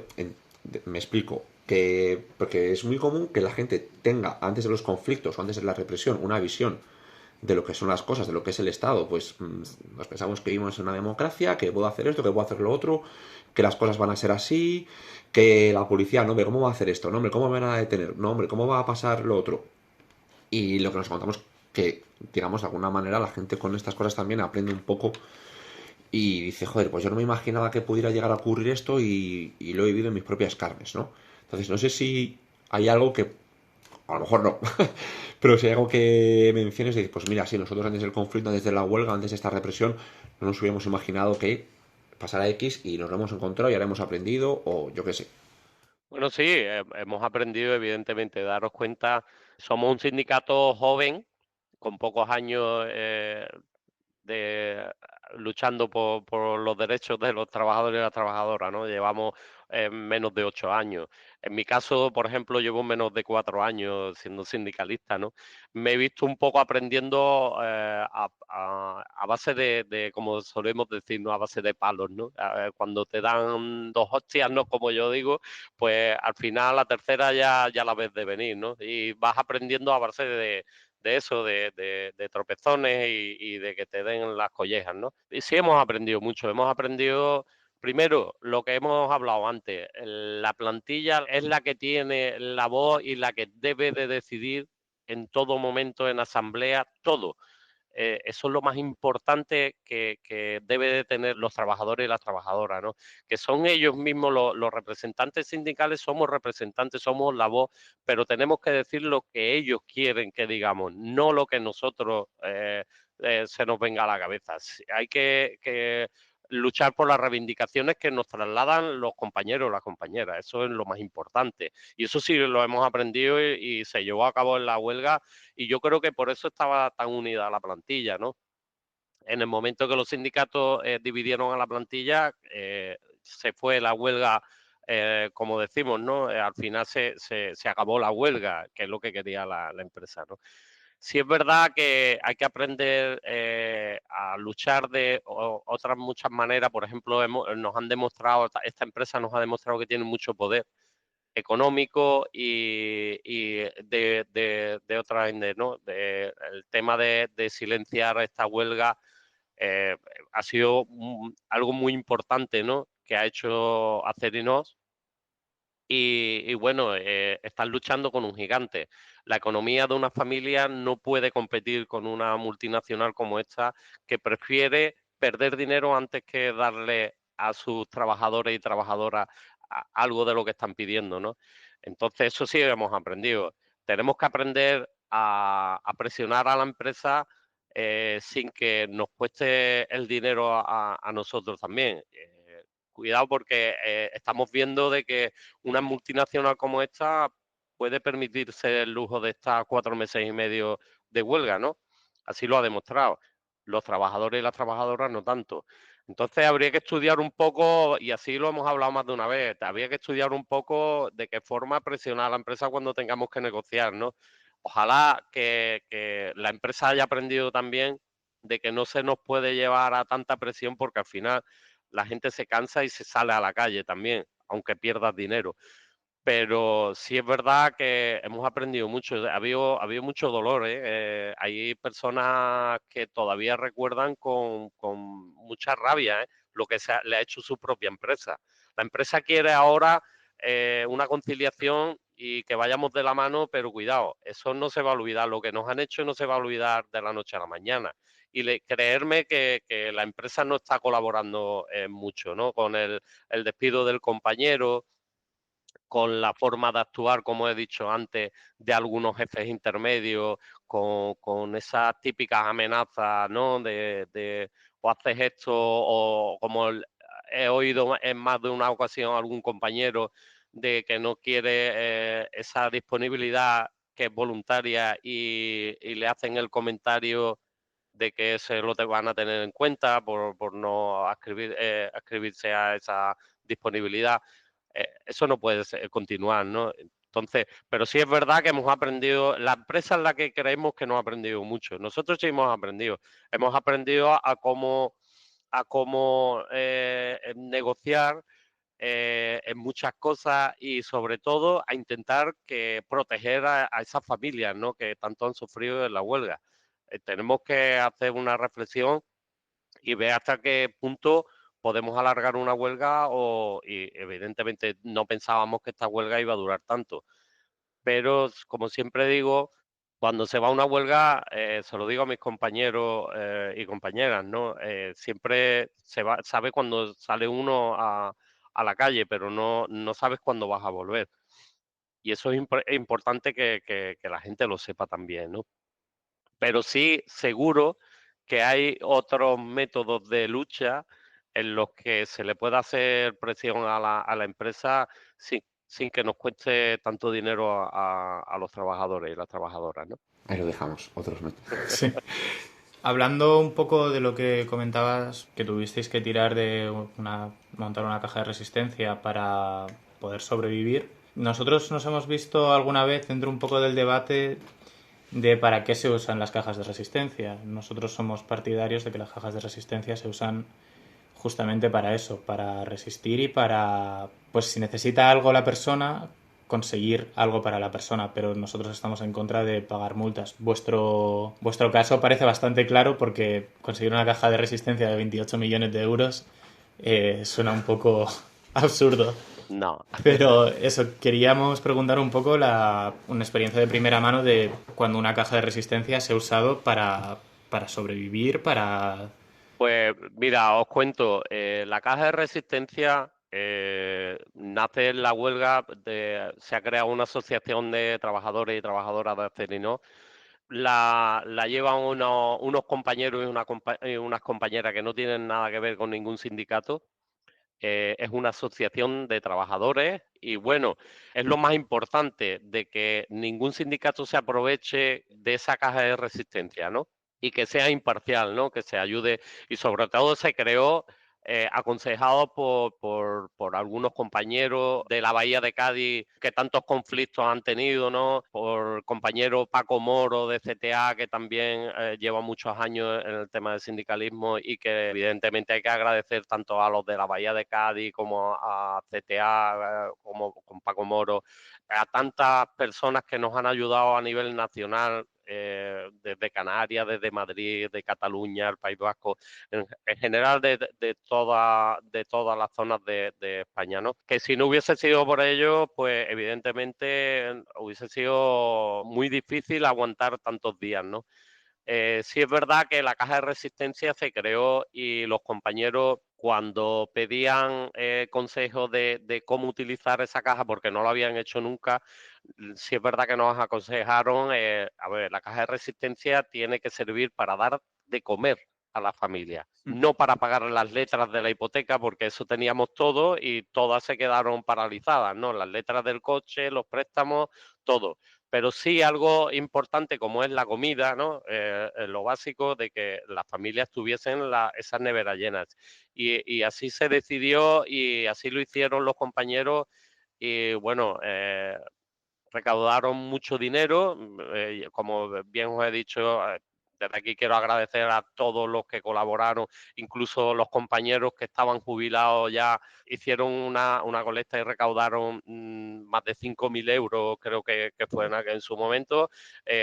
me explico, que porque es muy común que la gente tenga antes de los conflictos o antes de la represión una visión de lo que son las cosas, de lo que es el Estado, pues nos pensamos que vivimos en una democracia, que puedo hacer esto, que puedo hacer lo otro, que las cosas van a ser así, que la policía, no, hombre, ¿cómo va a hacer esto? No, hombre, ¿cómo me van a detener? No, hombre, ¿cómo va a pasar lo otro? Y lo que nos contamos que, digamos, de alguna manera la gente con estas cosas también aprende un poco y dice, joder, pues yo no me imaginaba que pudiera llegar a ocurrir esto y lo he vivido en mis propias carnes, ¿no? Entonces, no sé si hay algo que, a lo mejor no, pero si hay algo que menciones, de, pues mira, sí, nosotros antes del conflicto, antes de la huelga, antes de esta represión, no nos hubiéramos imaginado que pasara X y nos lo hemos encontrado y ahora hemos aprendido, o yo qué sé. Bueno, sí, hemos aprendido, evidentemente, daros cuenta, somos un sindicato joven, con pocos años de luchando por los derechos de los trabajadores y las trabajadoras, ¿no? Llevamos menos de 8 años. En mi caso, por ejemplo, llevo menos de 4 años siendo sindicalista, ¿no? Me he visto un poco aprendiendo a base como solemos decir, ¿no? A base de palos, ¿no? Cuando te dan dos hostias, ¿no? Como yo digo, pues al final la tercera ya la ves de venir, ¿no? Y vas aprendiendo a base de eso, de tropezones y de que te den las collejas, ¿no? Y sí hemos aprendido mucho, hemos aprendido, primero, lo que hemos hablado antes, la plantilla es la que tiene la voz y la que debe de decidir en todo momento en asamblea todo. Eso es lo más importante que debe de tener los trabajadores y las trabajadoras, ¿no? Que son ellos mismos los representantes sindicales, somos representantes, somos la voz, pero tenemos que decir lo que ellos quieren que digamos, no lo que nosotros se nos venga a la cabeza. Hay que luchar por las reivindicaciones que nos trasladan los compañeros o las compañeras, eso es lo más importante. Y eso sí lo hemos aprendido y se llevó a cabo en la huelga y yo creo que por eso estaba tan unida la plantilla, ¿no? En el momento que los sindicatos dividieron a la plantilla, se fue la huelga, como decimos, ¿no? Al final se acabó la huelga, que es lo que quería la empresa, ¿no? Sí es verdad que hay que aprender a luchar de otras muchas maneras. Por ejemplo, nos han demostrado, esta empresa nos ha demostrado que tiene mucho poder económico y de otra índole, ¿no? El tema de silenciar esta huelga ha sido algo muy importante, ¿no? Que ha hecho Acerinos y bueno, están luchando con un gigante. La economía de una familia no puede competir con una multinacional como esta que prefiere perder dinero antes que darle a sus trabajadores y trabajadoras algo de lo que están pidiendo, ¿no? Entonces, eso sí hemos aprendido. Tenemos que aprender a presionar a la empresa sin que nos cueste el dinero a nosotros también. Cuidado porque estamos viendo de que una multinacional como esta puede permitirse el lujo de estar 4 meses y medio de huelga, ¿no? Así lo ha demostrado. Los trabajadores y las trabajadoras no tanto. Entonces habría que estudiar un poco, y así lo hemos hablado más de una vez, habría que estudiar un poco de qué forma presionar a la empresa cuando tengamos que negociar, ¿no? Ojalá que la empresa haya aprendido también de que no se nos puede llevar a tanta presión porque al final la gente se cansa y se sale a la calle también, aunque pierdas dinero. Pero sí es verdad que hemos aprendido mucho. Ha habido mucho dolor, ¿eh? Hay personas que todavía recuerdan con mucha rabia, ¿eh? Lo que le ha hecho su propia empresa. La empresa quiere ahora una conciliación y que vayamos de la mano, pero cuidado, eso no se va a olvidar. Lo que nos han hecho no se va a olvidar de la noche a la mañana. Y creerme que la empresa no está colaborando mucho, ¿no? Con el despido del compañero, con la forma de actuar, como he dicho antes, de algunos jefes intermedios, con esas típicas amenazas, ¿no? De o haces esto, o como he oído en más de una ocasión a algún compañero de que no quiere esa disponibilidad que es voluntaria y le hacen el comentario de que se lo te van a tener en cuenta por no ascribirse a esa disponibilidad. Eso no puede continuar, ¿no? Entonces, pero sí es verdad que hemos aprendido, la empresa es la que creemos que no ha aprendido mucho. Nosotros sí hemos aprendido a cómo negociar en muchas cosas y sobre todo a intentar proteger a esas familias, ¿no? Que tanto han sufrido en la huelga. Tenemos que hacer una reflexión y ver hasta qué punto podemos alargar una huelga y evidentemente no pensábamos que esta huelga iba a durar tanto. Pero como siempre digo, cuando se va a una huelga, se lo digo a mis compañeros y compañeras, ¿no? Siempre sabe cuando sale uno a la calle, pero no sabes cuándo vas a volver. Y eso es importante que la gente lo sepa también, ¿no? Pero sí, seguro que hay otros métodos de lucha en los que se le pueda hacer presión a la empresa sin que nos cueste tanto dinero a los trabajadores y las trabajadoras, ¿no? Ahí lo dejamos, otros métodos. Sí. Hablando un poco de lo que comentabas, que tuvisteis que tirar de montar una caja de resistencia para poder sobrevivir, nosotros nos hemos visto alguna vez dentro un poco del debate de para qué se usan las cajas de resistencia. Nosotros somos partidarios de que las cajas de resistencia se usan justamente para eso, para resistir y para, pues si necesita algo la persona, conseguir algo para la persona, pero nosotros estamos en contra de pagar multas. Vuestro caso parece bastante claro porque conseguir una caja de resistencia de 28 millones de euros suena un poco absurdo. No. Pero eso, queríamos preguntar un poco una experiencia de primera mano de cuando una caja de resistencia se ha usado para sobrevivir, para... Pues mira, os cuento, la caja de resistencia nace en la huelga, se ha creado una asociación de trabajadores y trabajadoras de Acerinox. La llevan unos compañeros y unas compañeras que no tienen nada que ver con ningún sindicato. Es una asociación de trabajadores y bueno, es lo más importante de que ningún sindicato se aproveche de esa caja de resistencia, ¿no? Y que sea imparcial, ¿no? Que se ayude y sobre todo se creó aconsejado por algunos compañeros de la Bahía de Cádiz que tantos conflictos han tenido, ¿no? Por el compañero Paco Moro de CTA, que también lleva muchos años en el tema del sindicalismo y que evidentemente hay que agradecer tanto a los de la Bahía de Cádiz como a CTA, como con Paco Moro, a tantas personas que nos han ayudado a nivel nacional, desde Canarias, desde Madrid, de Cataluña, el País Vasco, en general de todas las zonas de España, ¿no? Que si no hubiese sido por ello, pues evidentemente hubiese sido muy difícil aguantar tantos días, ¿no? Sí es verdad que la caja de resistencia se creó y los compañeros cuando pedían consejos de cómo utilizar esa caja, porque no lo habían hecho nunca, sí es verdad que nos aconsejaron, a ver, la caja de resistencia tiene que servir para dar de comer a la familia. No para pagar las letras de la hipoteca, porque eso teníamos todo y todas se quedaron paralizadas, ¿no? Las letras del coche, los préstamos, todo. Pero sí algo importante como es la comida, ¿no? Lo básico de que las familias tuviesen esas neveras llenas. Y así se decidió y así lo hicieron los compañeros y bueno, recaudaron mucho dinero, como bien os he dicho, desde aquí quiero agradecer a todos los que colaboraron, incluso los compañeros que estaban jubilados ya hicieron una colecta y recaudaron más de 5.000 euros, creo que fue en su momento.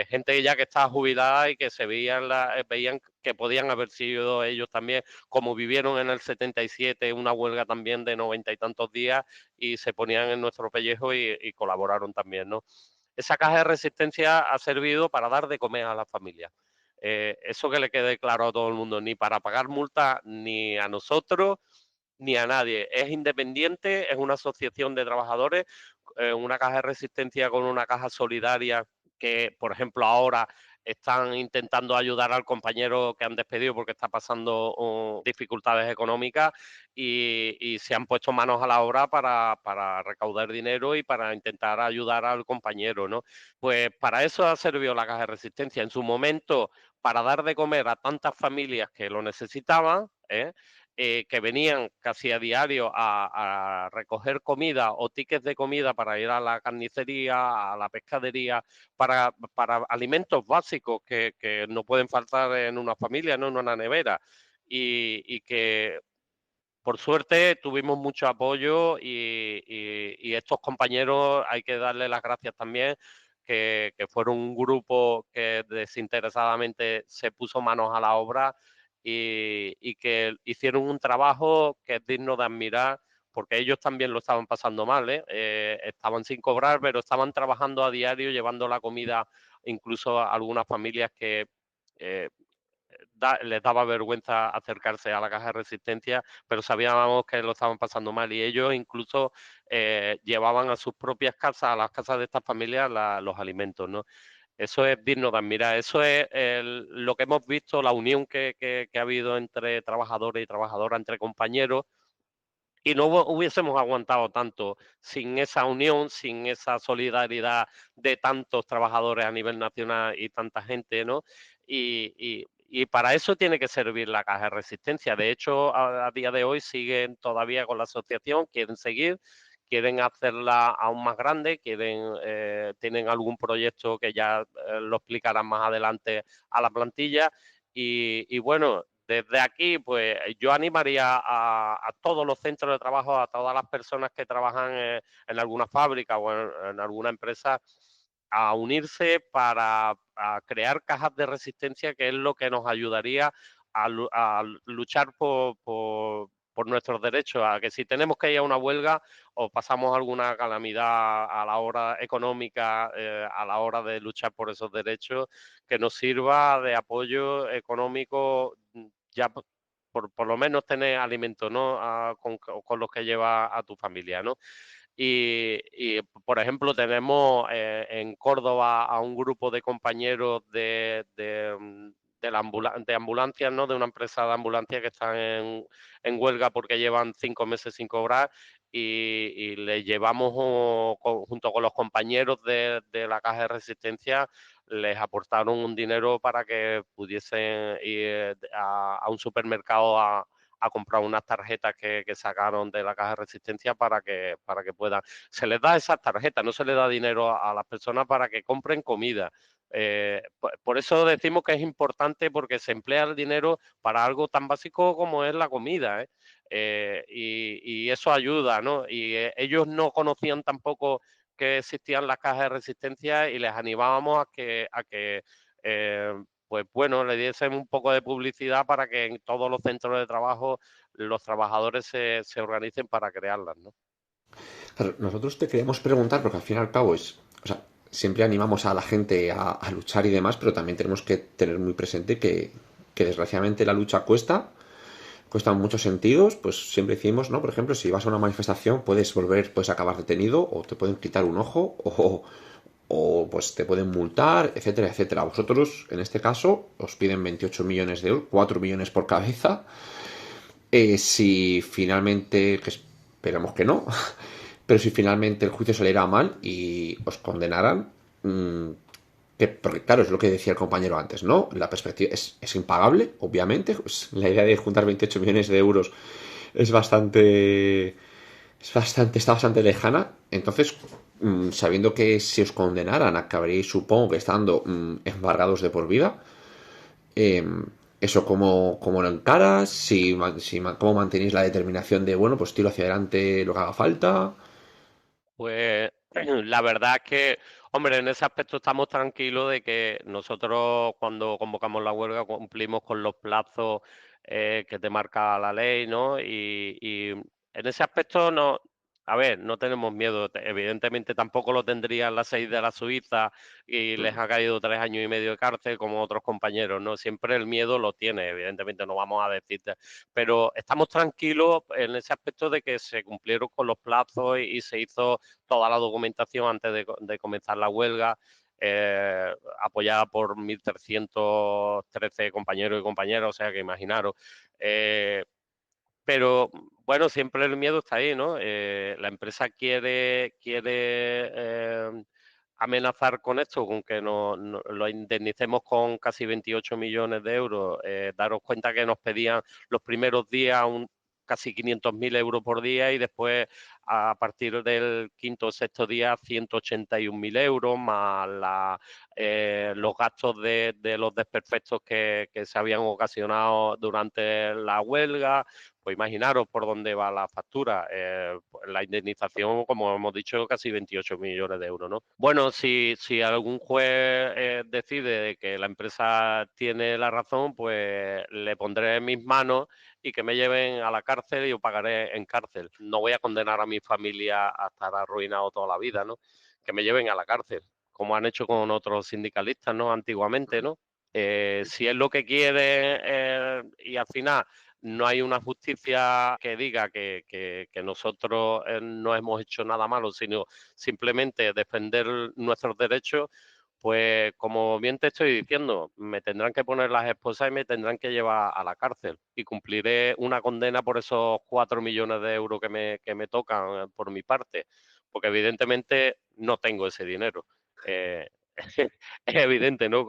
Gente ya que estaba jubilada y que se veían que podían haber sido ellos también, como vivieron en el 77 una huelga también de 90 y tantos días y se ponían en nuestro pellejo y colaboraron también, ¿no? Esa caja de resistencia ha servido para dar de comer a las familias. Eso que le quede claro a todo el mundo, ni para pagar multas ni a nosotros ni a nadie. Es independiente, es una asociación de trabajadores, una caja de resistencia con una caja solidaria que, por ejemplo, ahora están intentando ayudar al compañero que han despedido porque está pasando dificultades económicas y se han puesto manos a la obra para recaudar dinero y para intentar ayudar al compañero, ¿no? Pues para eso ha servido la caja de resistencia. En su momento, para dar de comer a tantas familias que lo necesitaban, que venían casi a diario a recoger comida o tickets de comida para ir a la carnicería, a la pescadería, para alimentos básicos que no pueden faltar en una familia, no en una nevera. Y que por suerte tuvimos mucho apoyo y estos compañeros hay que darle las gracias también, que fueron un grupo que desinteresadamente se puso manos a la obra y que hicieron un trabajo que es digno de admirar, porque ellos también lo estaban pasando mal, ¿eh? Estaban sin cobrar, pero estaban trabajando a diario, llevando la comida incluso a algunas familias que eh, les daba vergüenza acercarse a la caja de resistencia, pero sabíamos que lo estaban pasando mal y ellos incluso llevaban a sus propias casas, a las casas de estas familias, los alimentos, ¿no? Eso es digno de admirar, eso es lo que hemos visto, la unión que ha habido entre trabajadores y trabajadoras, entre compañeros, y no hubiésemos aguantado tanto sin esa unión, sin esa solidaridad de tantos trabajadores a nivel nacional y tanta gente, ¿no? Y para eso tiene que servir la caja de resistencia. De hecho, a día de hoy siguen todavía con la asociación, quieren seguir, quieren hacerla aún más grande, tienen algún proyecto que ya lo explicarán más adelante a la plantilla. Y bueno, desde aquí, pues yo animaría a todos los centros de trabajo, a todas las personas que trabajan en alguna fábrica o en alguna empresa, a unirse para crear cajas de resistencia, que es lo que nos ayudaría a luchar por nuestros derechos, a que si tenemos que ir a una huelga o pasamos alguna calamidad a la hora económica, a la hora de luchar por esos derechos, que nos sirva de apoyo económico ya por lo menos tener alimentos, ¿no? Con los que lleva a tu familia, ¿no? Por ejemplo, tenemos en Córdoba a un grupo de compañeros de ambulancias, ¿no? De una empresa de ambulancias que están en huelga porque llevan 5 meses sin cobrar y les llevamos, junto con los compañeros de la caja de resistencia, les aportaron un dinero para que pudiesen ir a un supermercado a comprar unas tarjetas que sacaron de la caja de resistencia para que puedan. Se les da esas tarjetas, no se les da dinero a las personas para que compren comida. Por eso decimos que es importante porque se emplea el dinero para algo tan básico como es la comida, ¿eh? Y eso ayuda, ¿no? Y ellos no conocían tampoco que existían las cajas de resistencia y les animábamos a que pues bueno, le diesen un poco de publicidad para que en todos los centros de trabajo los trabajadores se organicen para crearlas, ¿no? Claro, nosotros te queríamos preguntar, porque al fin y al cabo o sea, siempre animamos a la gente a luchar y demás, pero también tenemos que tener muy presente que desgraciadamente la lucha cuesta en muchos sentidos, pues siempre decimos, ¿no? Por ejemplo, si vas a una manifestación puedes acabar detenido o te pueden quitar un ojo o pues te pueden multar, etcétera, etcétera. A vosotros, en este caso, os piden 28 millones de euros, 4 millones por cabeza. Si finalmente, que esperamos que no, pero si finalmente el juicio saliera mal y os condenaran, porque claro, es lo que decía el compañero antes, ¿no? La perspectiva es impagable, obviamente. Pues la idea de juntar 28 millones de euros es está bastante lejana. Entonces, sabiendo que si os condenaran acabaréis, supongo que estando embargados de por vida, eh, eso cómo lo encaras, cómo mantenéis la determinación de, bueno, pues tiro hacia adelante lo que haga falta. Pues la verdad es que, hombre, en ese aspecto estamos tranquilos de que nosotros cuando convocamos la huelga cumplimos con los plazos que te marca la ley, ¿no? Y en ese aspecto no, a ver, no tenemos miedo. Evidentemente tampoco lo tendrían las 6 de la Suiza y les ha caído 3 años y medio de cárcel como otros compañeros, ¿no? Siempre el miedo lo tiene, evidentemente no vamos a decirte, pero estamos tranquilos en ese aspecto de que se cumplieron con los plazos y se hizo toda la documentación antes de comenzar la huelga, apoyada por 1.313 compañeros y compañeras, o sea que imaginaros. Pero bueno, siempre el miedo está ahí, ¿no? La empresa quiere amenazar con esto, con que lo indemnicemos con casi 28 millones de euros. Daros cuenta que nos pedían los primeros días casi 500.000 euros por día y después a partir del quinto o sexto día 181.000 euros más los gastos de los desperfectos que se habían ocasionado durante la huelga. Pues imaginaros por dónde va la factura. Pues la indemnización, como hemos dicho, casi 28 millones de euros, ¿no? Bueno, si algún juez decide que la empresa tiene la razón, pues le pondré en mis manos y que me lleven a la cárcel y yo pagaré en cárcel. No voy a condenar a mi familia a estar arruinado toda la vida, ¿no? Que me lleven a la cárcel, como han hecho con otros sindicalistas, ¿no? Antiguamente, ¿no? Si es lo que quiere y al final no hay una justicia que diga que nosotros no hemos hecho nada malo, sino simplemente defender nuestros derechos, pues como bien te estoy diciendo, me tendrán que poner las esposas y me tendrán que llevar a la cárcel y cumpliré una condena por esos 4 millones de euros que me tocan por mi parte, porque evidentemente no tengo ese dinero. Eh, es evidente, ¿no?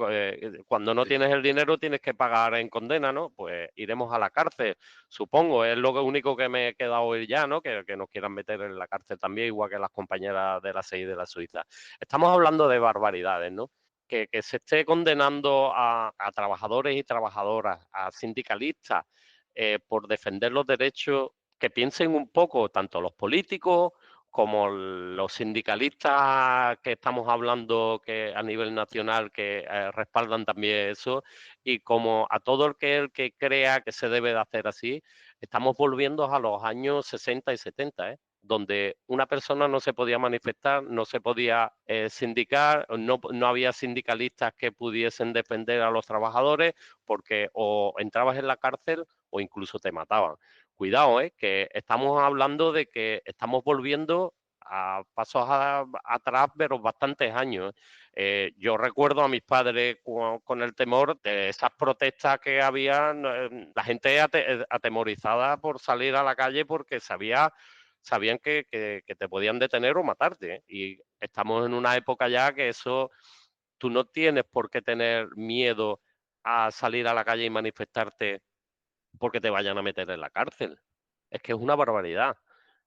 Cuando no tienes el dinero tienes que pagar en condena, ¿no? Pues iremos a la cárcel, supongo. Es lo único que me queda oír ya, ¿no? Que nos quieran meter en la cárcel también, igual que las compañeras de la SEI de la Suiza. Estamos hablando de barbaridades, ¿no? Que se esté condenando a trabajadores y trabajadoras, a sindicalistas, por defender los derechos, que piensen un poco tanto los políticos como los sindicalistas que estamos hablando que a nivel nacional que respaldan también eso y como a todo el que crea que se debe de hacer así, estamos volviendo a los años 60 y 70, ¿eh? Donde una persona no se podía manifestar, no se podía sindicar, no había sindicalistas que pudiesen defender a los trabajadores porque o entrabas en la cárcel o incluso te mataban. Cuidado, que estamos hablando de que estamos volviendo a pasos atrás, pero bastantes años. Yo recuerdo a mis padres con el temor de esas protestas que había, la gente atemorizada por salir a la calle porque sabían que te podían detener o matarte. Y estamos en una época ya que eso, tú no tienes por qué tener miedo a salir a la calle y manifestarte porque te vayan a meter en la cárcel. Es que es una barbaridad.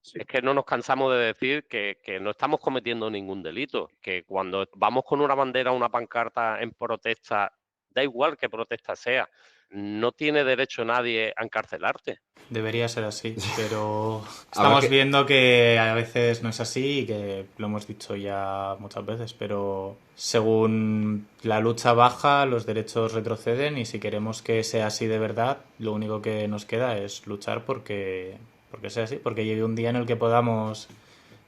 Sí. Es que no nos cansamos de decir que no estamos cometiendo ningún delito, que cuando vamos con una bandera o una pancarta en protesta, da igual qué protesta sea, no tiene derecho nadie a encarcelarte. Debería ser así, pero Habrá estamos que, viendo que a veces no es así y que lo hemos dicho ya muchas veces, pero según la lucha baja, los derechos retroceden y si queremos que sea así de verdad, lo único que nos queda es luchar porque sea así, porque llegue un día en el que podamos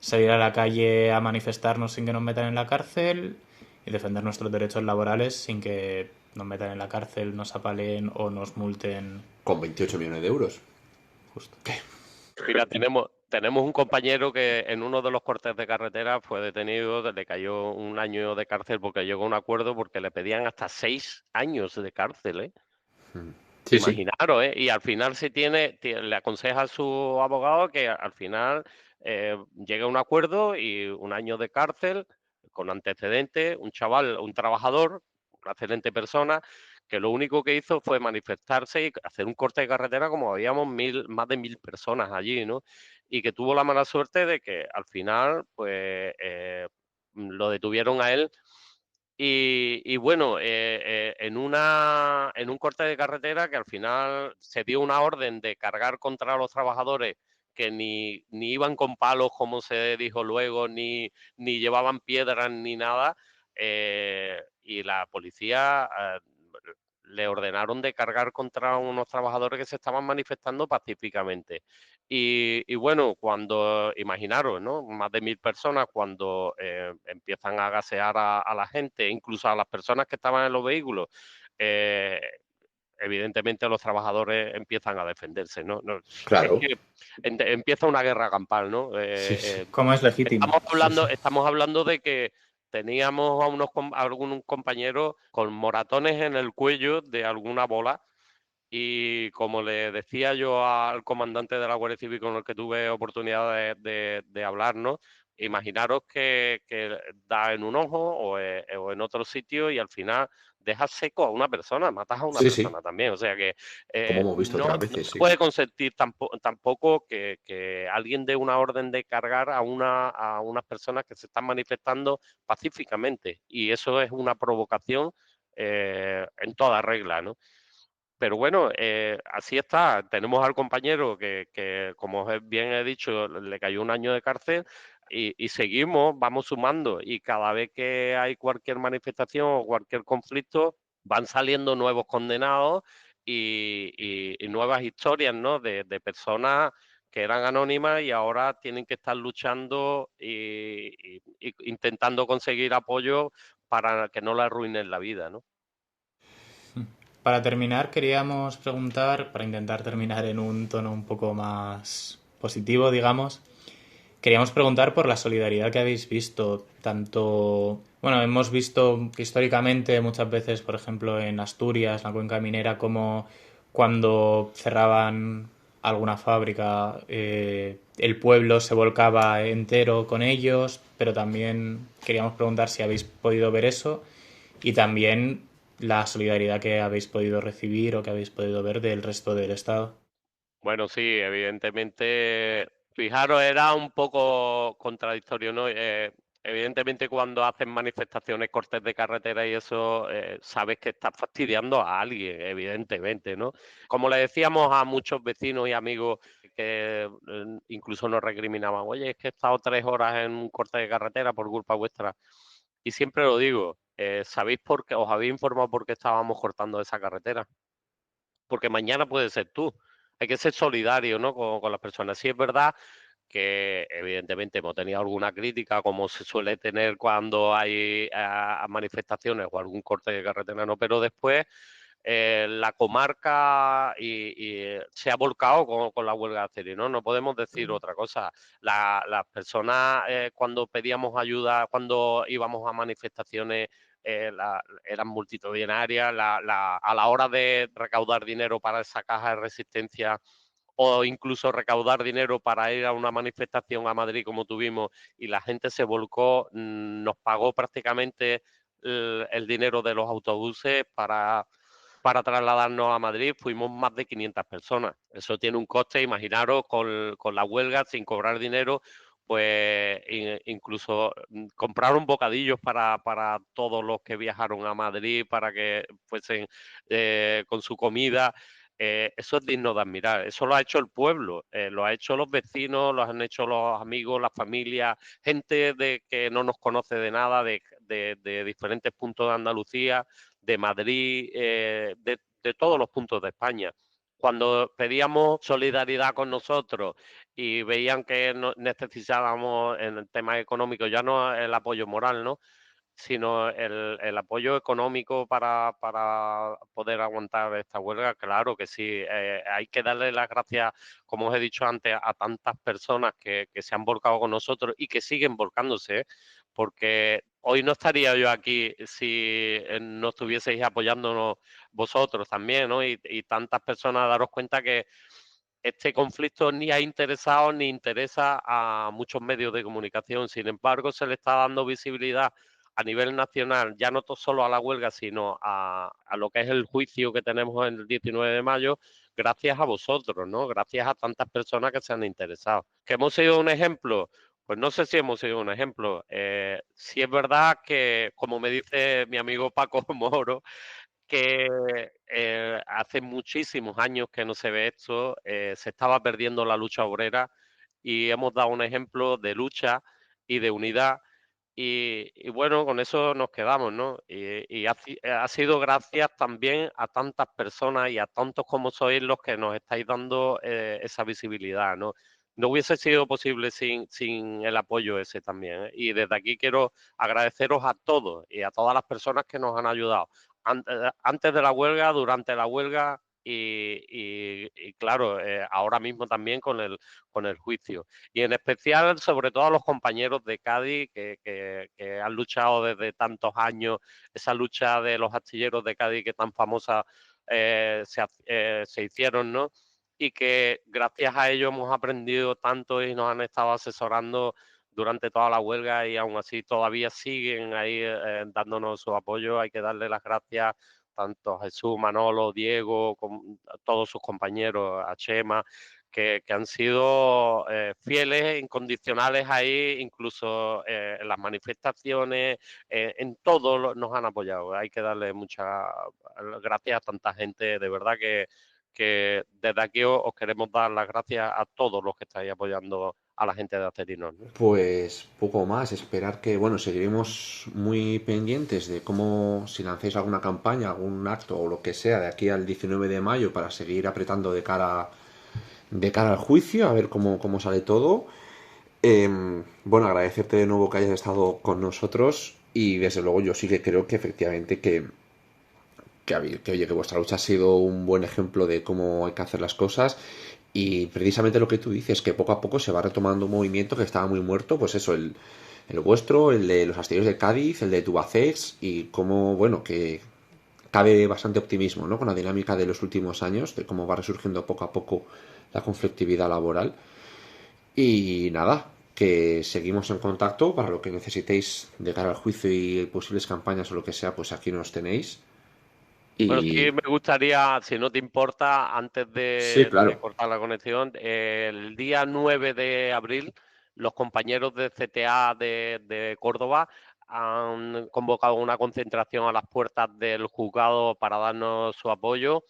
salir a la calle a manifestarnos sin que nos metan en la cárcel y defender nuestros derechos laborales sin que nos metan en la cárcel, nos apalen o nos multen con 28 millones de euros. justo. Mira, tenemos un compañero que en uno de los cortes de carretera fue detenido, le cayó 1 año de cárcel porque llegó a un acuerdo porque le pedían hasta 6 años de cárcel, ¿eh? Sí, sí. Imaginaros, ¿eh? Y al final le aconseja a su abogado que al final llegue a un acuerdo y 1 año de cárcel con antecedentes, un chaval, un trabajador, una excelente persona, que lo único que hizo fue manifestarse y hacer un corte de carretera como habíamos más de 1000 personas allí, ¿no? Y que tuvo la mala suerte de que al final, pues, lo detuvieron a él y bueno, en un corte de carretera que al final se dio una orden de cargar contra los trabajadores que ni iban con palos, como se dijo luego, ni llevaban piedras ni nada, y la policía le ordenaron de cargar contra unos trabajadores que se estaban manifestando pacíficamente. Y bueno, cuando, imaginaros, ¿no? Más de 1000 personas, cuando empiezan a gasear a la gente, incluso a las personas que estaban en los vehículos, eh, evidentemente los trabajadores empiezan a defenderse, ¿no? Es Claro. que empieza una guerra campal, ¿no? Sí, sí. Como es legítimo. Sí, sí. Estamos hablando de que teníamos a algún compañero con moratones en el cuello de alguna bola y como le decía yo al comandante de la Guardia Civil con el que tuve oportunidad de hablar, ¿no? Imaginaros que da en un ojo o en otro sitio y al final dejas seco a una persona, matas a una Sí, sí. persona también. O sea que Como hemos visto otras no veces, se sí. puede consentir tampoco que alguien dé una orden de cargar a unas personas que se están manifestando pacíficamente. Y eso es una provocación en toda regla, ¿no? Pero bueno, así está. Tenemos al compañero que, como bien he dicho, le cayó 1 año de cárcel y seguimos, vamos sumando. Y cada vez que hay cualquier manifestación o cualquier conflicto, van saliendo nuevos condenados y nuevas historias, ¿no? De personas que eran anónimas y ahora tienen que estar luchando y intentando conseguir apoyo para que no le arruinen la vida, ¿no? Para terminar, queríamos preguntar, para intentar terminar en un tono un poco más positivo, digamos, queríamos preguntar por la solidaridad que habéis visto, tanto, bueno, hemos visto que históricamente muchas veces, por ejemplo, en Asturias, la cuenca minera, como cuando cerraban alguna fábrica, el pueblo se volcaba entero con ellos, pero también queríamos preguntar si habéis podido ver eso y también la solidaridad que habéis podido recibir o que habéis podido ver del resto del Estado. Bueno, sí, evidentemente, fijaros, era un poco contradictorio, ¿no? Evidentemente cuando hacen manifestaciones, cortes de carretera y eso, sabes que estás fastidiando a alguien, evidentemente, ¿no? Como le decíamos a muchos vecinos y amigos que incluso nos recriminaban, oye, es que he estado 3 horas en un corte de carretera por culpa vuestra. Y siempre lo digo, ¿sabéis por qué? ¿Os habéis informado por qué estábamos cortando esa carretera? Porque mañana puede ser tú. Hay que ser solidario, ¿no? Con las personas. Sí es verdad que evidentemente hemos tenido alguna crítica, como se suele tener cuando hay manifestaciones o algún corte de carretera, ¿no? Pero después la comarca se ha volcado con la huelga de acero, ¿no? No podemos decir otra cosa. Las personas cuando pedíamos ayuda, cuando íbamos a manifestaciones, eran multitudinarias. A la hora de recaudar dinero para esa caja de resistencia o incluso recaudar dinero para ir a una manifestación a Madrid como tuvimos y la gente se volcó, nos pagó prácticamente el dinero de los autobuses para trasladarnos a Madrid, fuimos más de 500 personas. Eso tiene un coste, imaginaros, con la huelga, sin cobrar dinero, pues incluso compraron bocadillos para todos los que viajaron a Madrid, para que fuesen con su comida. Eso es digno de admirar. Eso lo ha hecho el pueblo, lo ha hecho los vecinos, lo han hecho los amigos, las familias, gente que no nos conoce de nada, de diferentes puntos de Andalucía, de Madrid, de todos los puntos de España. Cuando pedíamos solidaridad con nosotros y veían que necesitábamos en el tema económico, ya no el apoyo moral, ¿no? sino el apoyo económico para poder aguantar esta huelga, claro que sí. Hay que darle las gracias, como os he dicho antes, a tantas personas que se han volcado con nosotros y que siguen volcándose, porque hoy no estaría yo aquí si no estuvieseis apoyándonos vosotros también, ¿no? Y tantas personas, daros cuenta que este conflicto ni ha interesado ni interesa a muchos medios de comunicación. Sin embargo, se le está dando visibilidad a nivel nacional, ya no solo a la huelga, sino a lo que es el juicio que tenemos el 19 de mayo, gracias a vosotros, ¿no? Gracias a tantas personas que se han interesado. ¿Que hemos sido un ejemplo? Pues no sé si hemos sido un ejemplo. Sí es verdad que, como me dice mi amigo Paco Moro, que hace muchísimos años que no se ve esto, se estaba perdiendo la lucha obrera y hemos dado un ejemplo de lucha y de unidad y bueno, con eso nos quedamos, ¿no? Y ha sido gracias también a tantas personas y a tantos como sois los que nos estáis dando esa visibilidad, ¿no? No hubiese sido posible sin el apoyo ese también, ¿eh? Y desde aquí quiero agradeceros a todos y a todas las personas que nos han ayudado antes de la huelga, durante la huelga y claro, ahora mismo también con el juicio. Y en especial, sobre todo a los compañeros de Cádiz que han luchado desde tantos años, esa lucha de los astilleros de Cádiz que tan famosa se hicieron, ¿no? Y que gracias a ellos hemos aprendido tanto y nos han estado asesorando durante toda la huelga y aún así todavía siguen ahí dándonos su apoyo. Hay que darle las gracias tanto a Jesús, Manolo, Diego, a todos sus compañeros, a Chema, que han sido fieles, incondicionales ahí, incluso en las manifestaciones, en todo nos han apoyado. Hay que darle muchas gracias a tanta gente, de verdad que desde aquí os queremos dar las gracias a todos los que estáis apoyando a la gente de Acerinos, ¿no? Pues poco más, esperar que, bueno, seguiremos muy pendientes de cómo, si lanzáis alguna campaña, algún acto o lo que sea de aquí al 19 de mayo para seguir apretando de cara al juicio, a ver cómo sale todo. Bueno, agradecerte de nuevo que hayas estado con nosotros y desde luego yo sí que creo que efectivamente oye, que vuestra lucha ha sido un buen ejemplo de cómo hay que hacer las cosas y precisamente lo que tú dices, que poco a poco se va retomando un movimiento que estaba muy muerto, pues eso, el vuestro, el de los astilleros de Cádiz, el de Tubacex y cómo, bueno, que cabe bastante optimismo, ¿no? Con la dinámica de los últimos años, de cómo va resurgiendo poco a poco la conflictividad laboral. Y nada, que seguimos en contacto para lo que necesitéis de cara al juicio y posibles campañas o lo que sea, pues aquí nos tenéis. Bueno, sí Y me gustaría, si no te importa, antes sí, de claro. cortar la conexión, el día 9 de abril, los compañeros de CTA de Córdoba han convocado una concentración a las puertas del juzgado para darnos su apoyo.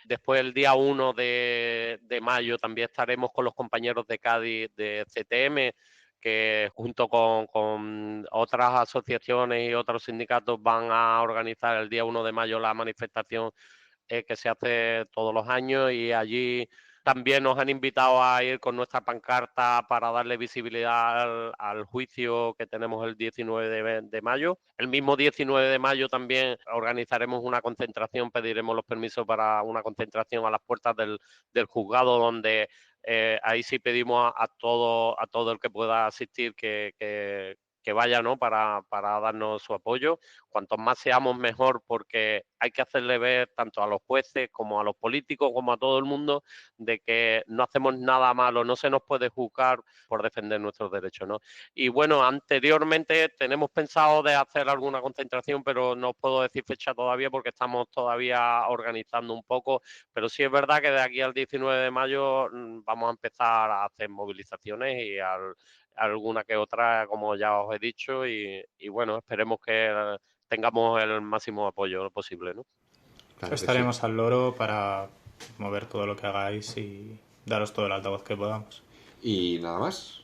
Después, el día 1 de mayo, también estaremos con los compañeros de Cádiz de CTM, que junto con otras asociaciones y otros sindicatos van a organizar el día 1 de mayo la manifestación que se hace todos los años y allí también nos han invitado a ir con nuestra pancarta para darle visibilidad al juicio que tenemos el 19 de mayo. El mismo 19 de mayo también organizaremos una concentración, pediremos los permisos para una concentración a las puertas del juzgado donde ahí sí pedimos a todo el que pueda asistir que vaya, ¿no? Para darnos su apoyo. Cuantos más seamos, mejor, porque hay que hacerle ver tanto a los jueces como a los políticos, como a todo el mundo, de que no hacemos nada malo, no se nos puede juzgar por defender nuestros derechos, ¿no? Y bueno, anteriormente tenemos pensado de hacer alguna concentración, pero no os puedo decir fecha todavía porque estamos todavía organizando un poco, pero sí es verdad que de aquí al 19 de mayo vamos a empezar a hacer movilizaciones y alguna que otra, como ya os he dicho, y bueno, esperemos que tengamos el máximo apoyo posible, ¿no? Claro que sí. Estaremos al loro para mover todo lo que hagáis y daros todo el altavoz que podamos. Y nada más.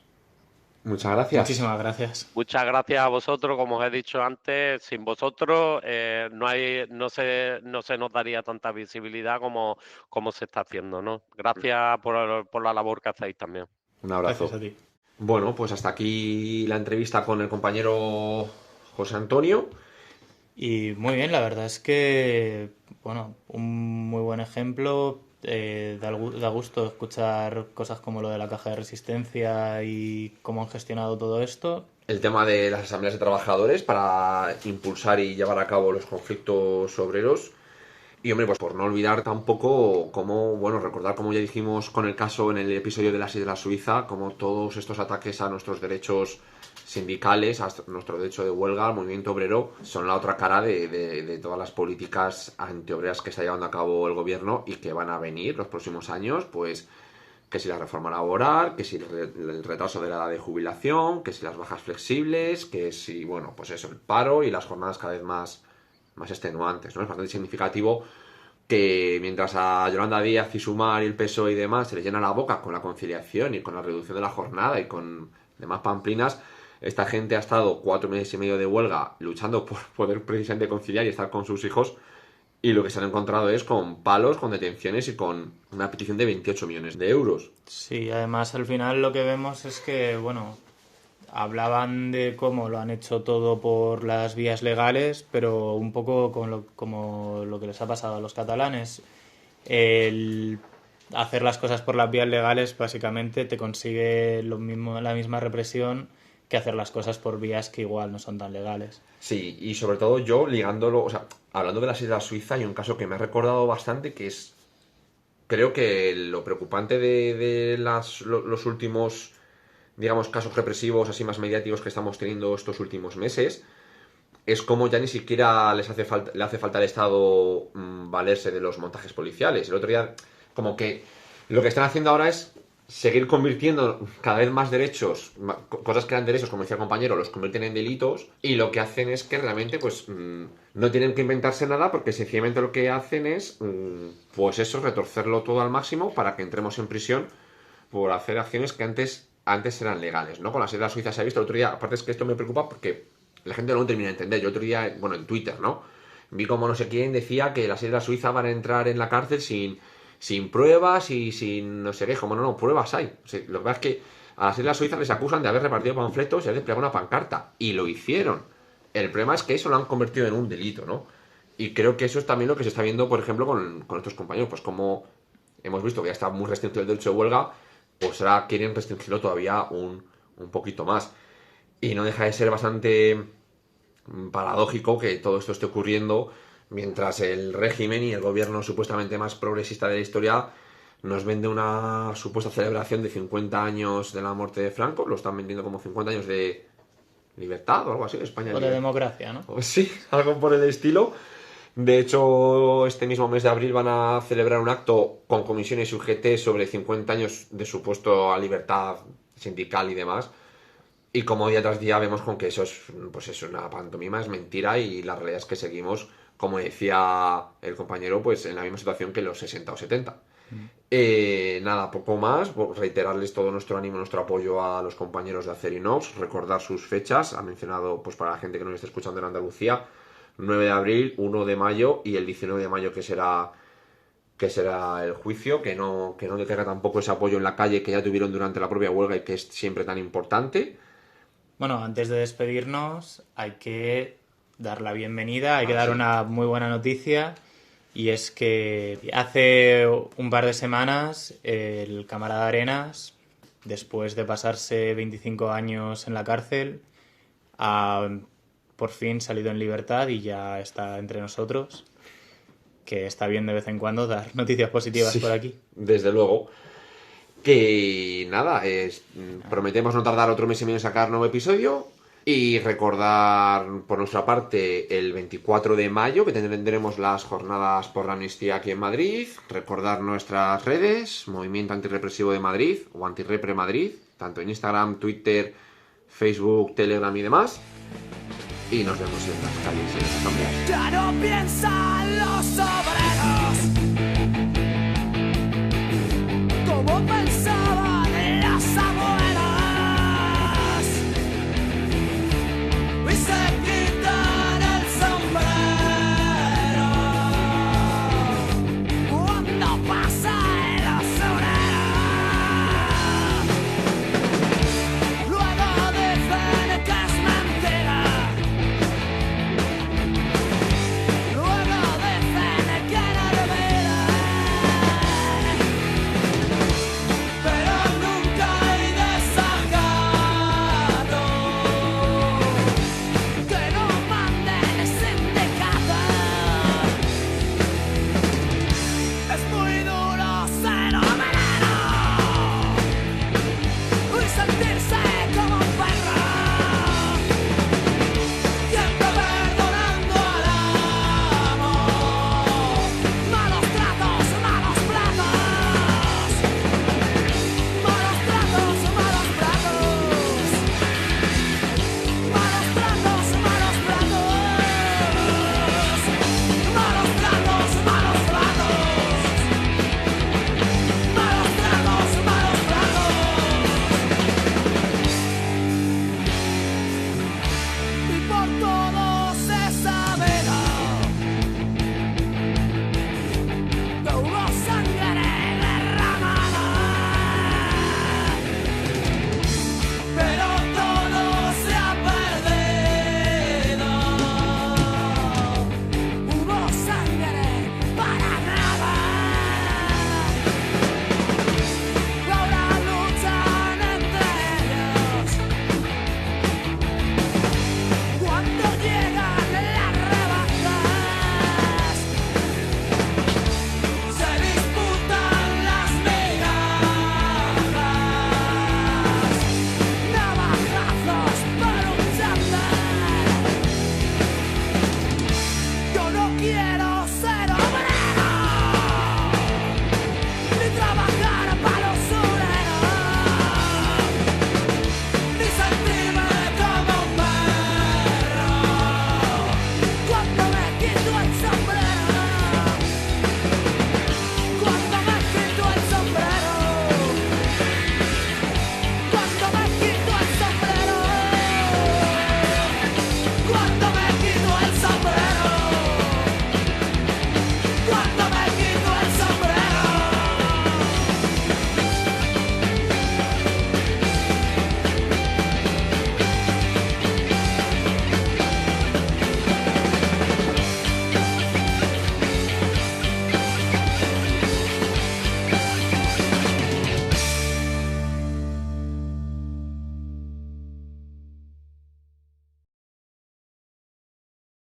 Muchas gracias. Muchísimas gracias. Muchas gracias a vosotros, como os he dicho antes, sin vosotros no se nos daría tanta visibilidad como se está haciendo, ¿no? Gracias por la labor que hacéis también. Un Gracias abrazo. a ti. Bueno, pues hasta aquí la entrevista con el compañero José Antonio. Y muy bien, la verdad es que, bueno, un muy buen ejemplo. Da gusto escuchar cosas como lo de la caja de resistencia y cómo han gestionado todo esto. El tema de las asambleas de trabajadores para impulsar y llevar a cabo los conflictos obreros. Y hombre, pues por no olvidar tampoco cómo, bueno, recordar como ya dijimos con el caso en el episodio de las Islas Suiza, como todos estos ataques a nuestros derechos sindicales, a nuestro derecho de huelga, al movimiento obrero, son la otra cara de todas las políticas antiobreras que está llevando a cabo el gobierno y que van a venir los próximos años, pues que si la reforma laboral, que si el retraso de la edad de jubilación, que si las bajas flexibles, que si, bueno, pues eso, el paro y las jornadas cada vez más extenuantes, ¿no? Es bastante significativo que mientras a Yolanda Díaz y Sumar y el PSOE y demás se les llena la boca con la conciliación y con la reducción de la jornada y con demás pamplinas, esta gente ha estado 4 meses y medio de huelga luchando por poder precisamente conciliar y estar con sus hijos, y lo que se han encontrado es con palos, con detenciones y con una petición de 28 millones de euros. Sí, además al final lo que vemos es que, bueno, hablaban de cómo lo han hecho todo por las vías legales, pero un poco como lo que les ha pasado a los catalanes. El hacer las cosas por las vías legales básicamente te consigue la misma represión que hacer las cosas por vías que igual no son tan legales. Sí, y sobre todo yo ligándolo, o sea, hablando de las Islas Suiza, hay un caso que me ha recordado bastante, que es, creo que lo preocupante de los últimos, digamos, casos represivos así más mediáticos que estamos teniendo estos últimos meses, es como ya ni siquiera le hace falta al Estado valerse de los montajes policiales. El otro día, como que lo que están haciendo ahora es seguir convirtiendo cada vez más derechos, cosas que eran derechos, como decía el compañero, los convierten en delitos, y lo que hacen es que realmente pues no tienen que inventarse nada, porque sencillamente lo que hacen es pues eso, retorcerlo todo al máximo para que entremos en prisión por hacer acciones que antes eran legales, ¿no? Con las Islas Suizas se ha visto el otro día, aparte es que esto me preocupa porque la gente no lo termina de entender. Yo el otro día, bueno, en Twitter, ¿no? Vi como no sé quién decía que las Islas Suizas van a entrar en la cárcel sin pruebas y sin no sé qué. Como no, pruebas hay. O sea, lo que pasa es que a las Islas Suizas les acusan de haber repartido panfletos y haber desplegado una pancarta. Y lo hicieron. El problema es que eso lo han convertido en un delito, ¿no? Y creo que eso es también lo que se está viendo, por ejemplo, con estos compañeros. Pues como hemos visto que ya está muy restringido el derecho de huelga, pues ahora quieren restringirlo todavía un poquito más. Y no deja de ser bastante paradójico que todo esto esté ocurriendo mientras el régimen y el gobierno supuestamente más progresista de la historia nos vende una supuesta celebración de 50 años de la muerte de Franco. Lo están vendiendo como 50 años de libertad o algo así. España o de democracia, ¿no? Pues sí, algo por el estilo. De hecho, este mismo mes de abril van a celebrar un acto con comisiones y UGT sobre 50 años de supuesto libertad sindical y demás. Y como día tras día vemos con que eso es, pues es una pantomima, es mentira, y la realidad es que seguimos, como decía el compañero, pues en la misma situación que los 60 o 70. Nada, poco más, reiterarles todo nuestro ánimo, nuestro apoyo a los compañeros de Acerinox, recordar sus fechas, ha mencionado, pues para la gente que nos está escuchando en Andalucía, 9 de abril, 1 de mayo y el 19 de mayo que será el juicio, que no decaiga tampoco ese apoyo en la calle que ya tuvieron durante la propia huelga y que es siempre tan importante. Bueno, antes de despedirnos hay que dar la bienvenida, hay que dar una muy buena noticia, y es que hace un par de semanas el camarada Arenas, después de pasarse 25 años en la cárcel, ha por fin salido en libertad y ya está entre nosotros, que está bien de vez en cuando dar noticias positivas por aquí. Desde luego. Que nada, prometemos no tardar otro mes y medio en sacar nuevo episodio, y recordar por nuestra parte el 24 de mayo que tendremos las jornadas por la amnistía aquí en Madrid. Recordar nuestras redes, Movimiento Antirrepresivo de Madrid o Antirrepre Madrid, tanto en Instagram, Twitter, Facebook, Telegram y demás. Y nos vemos en las calles y en las asambleas. Ya no piensan los obreros como pensaban las abuelas, y se quitan el sombrero cuando pasa el osurero. Luego dicen que es mentira quito el sombrero.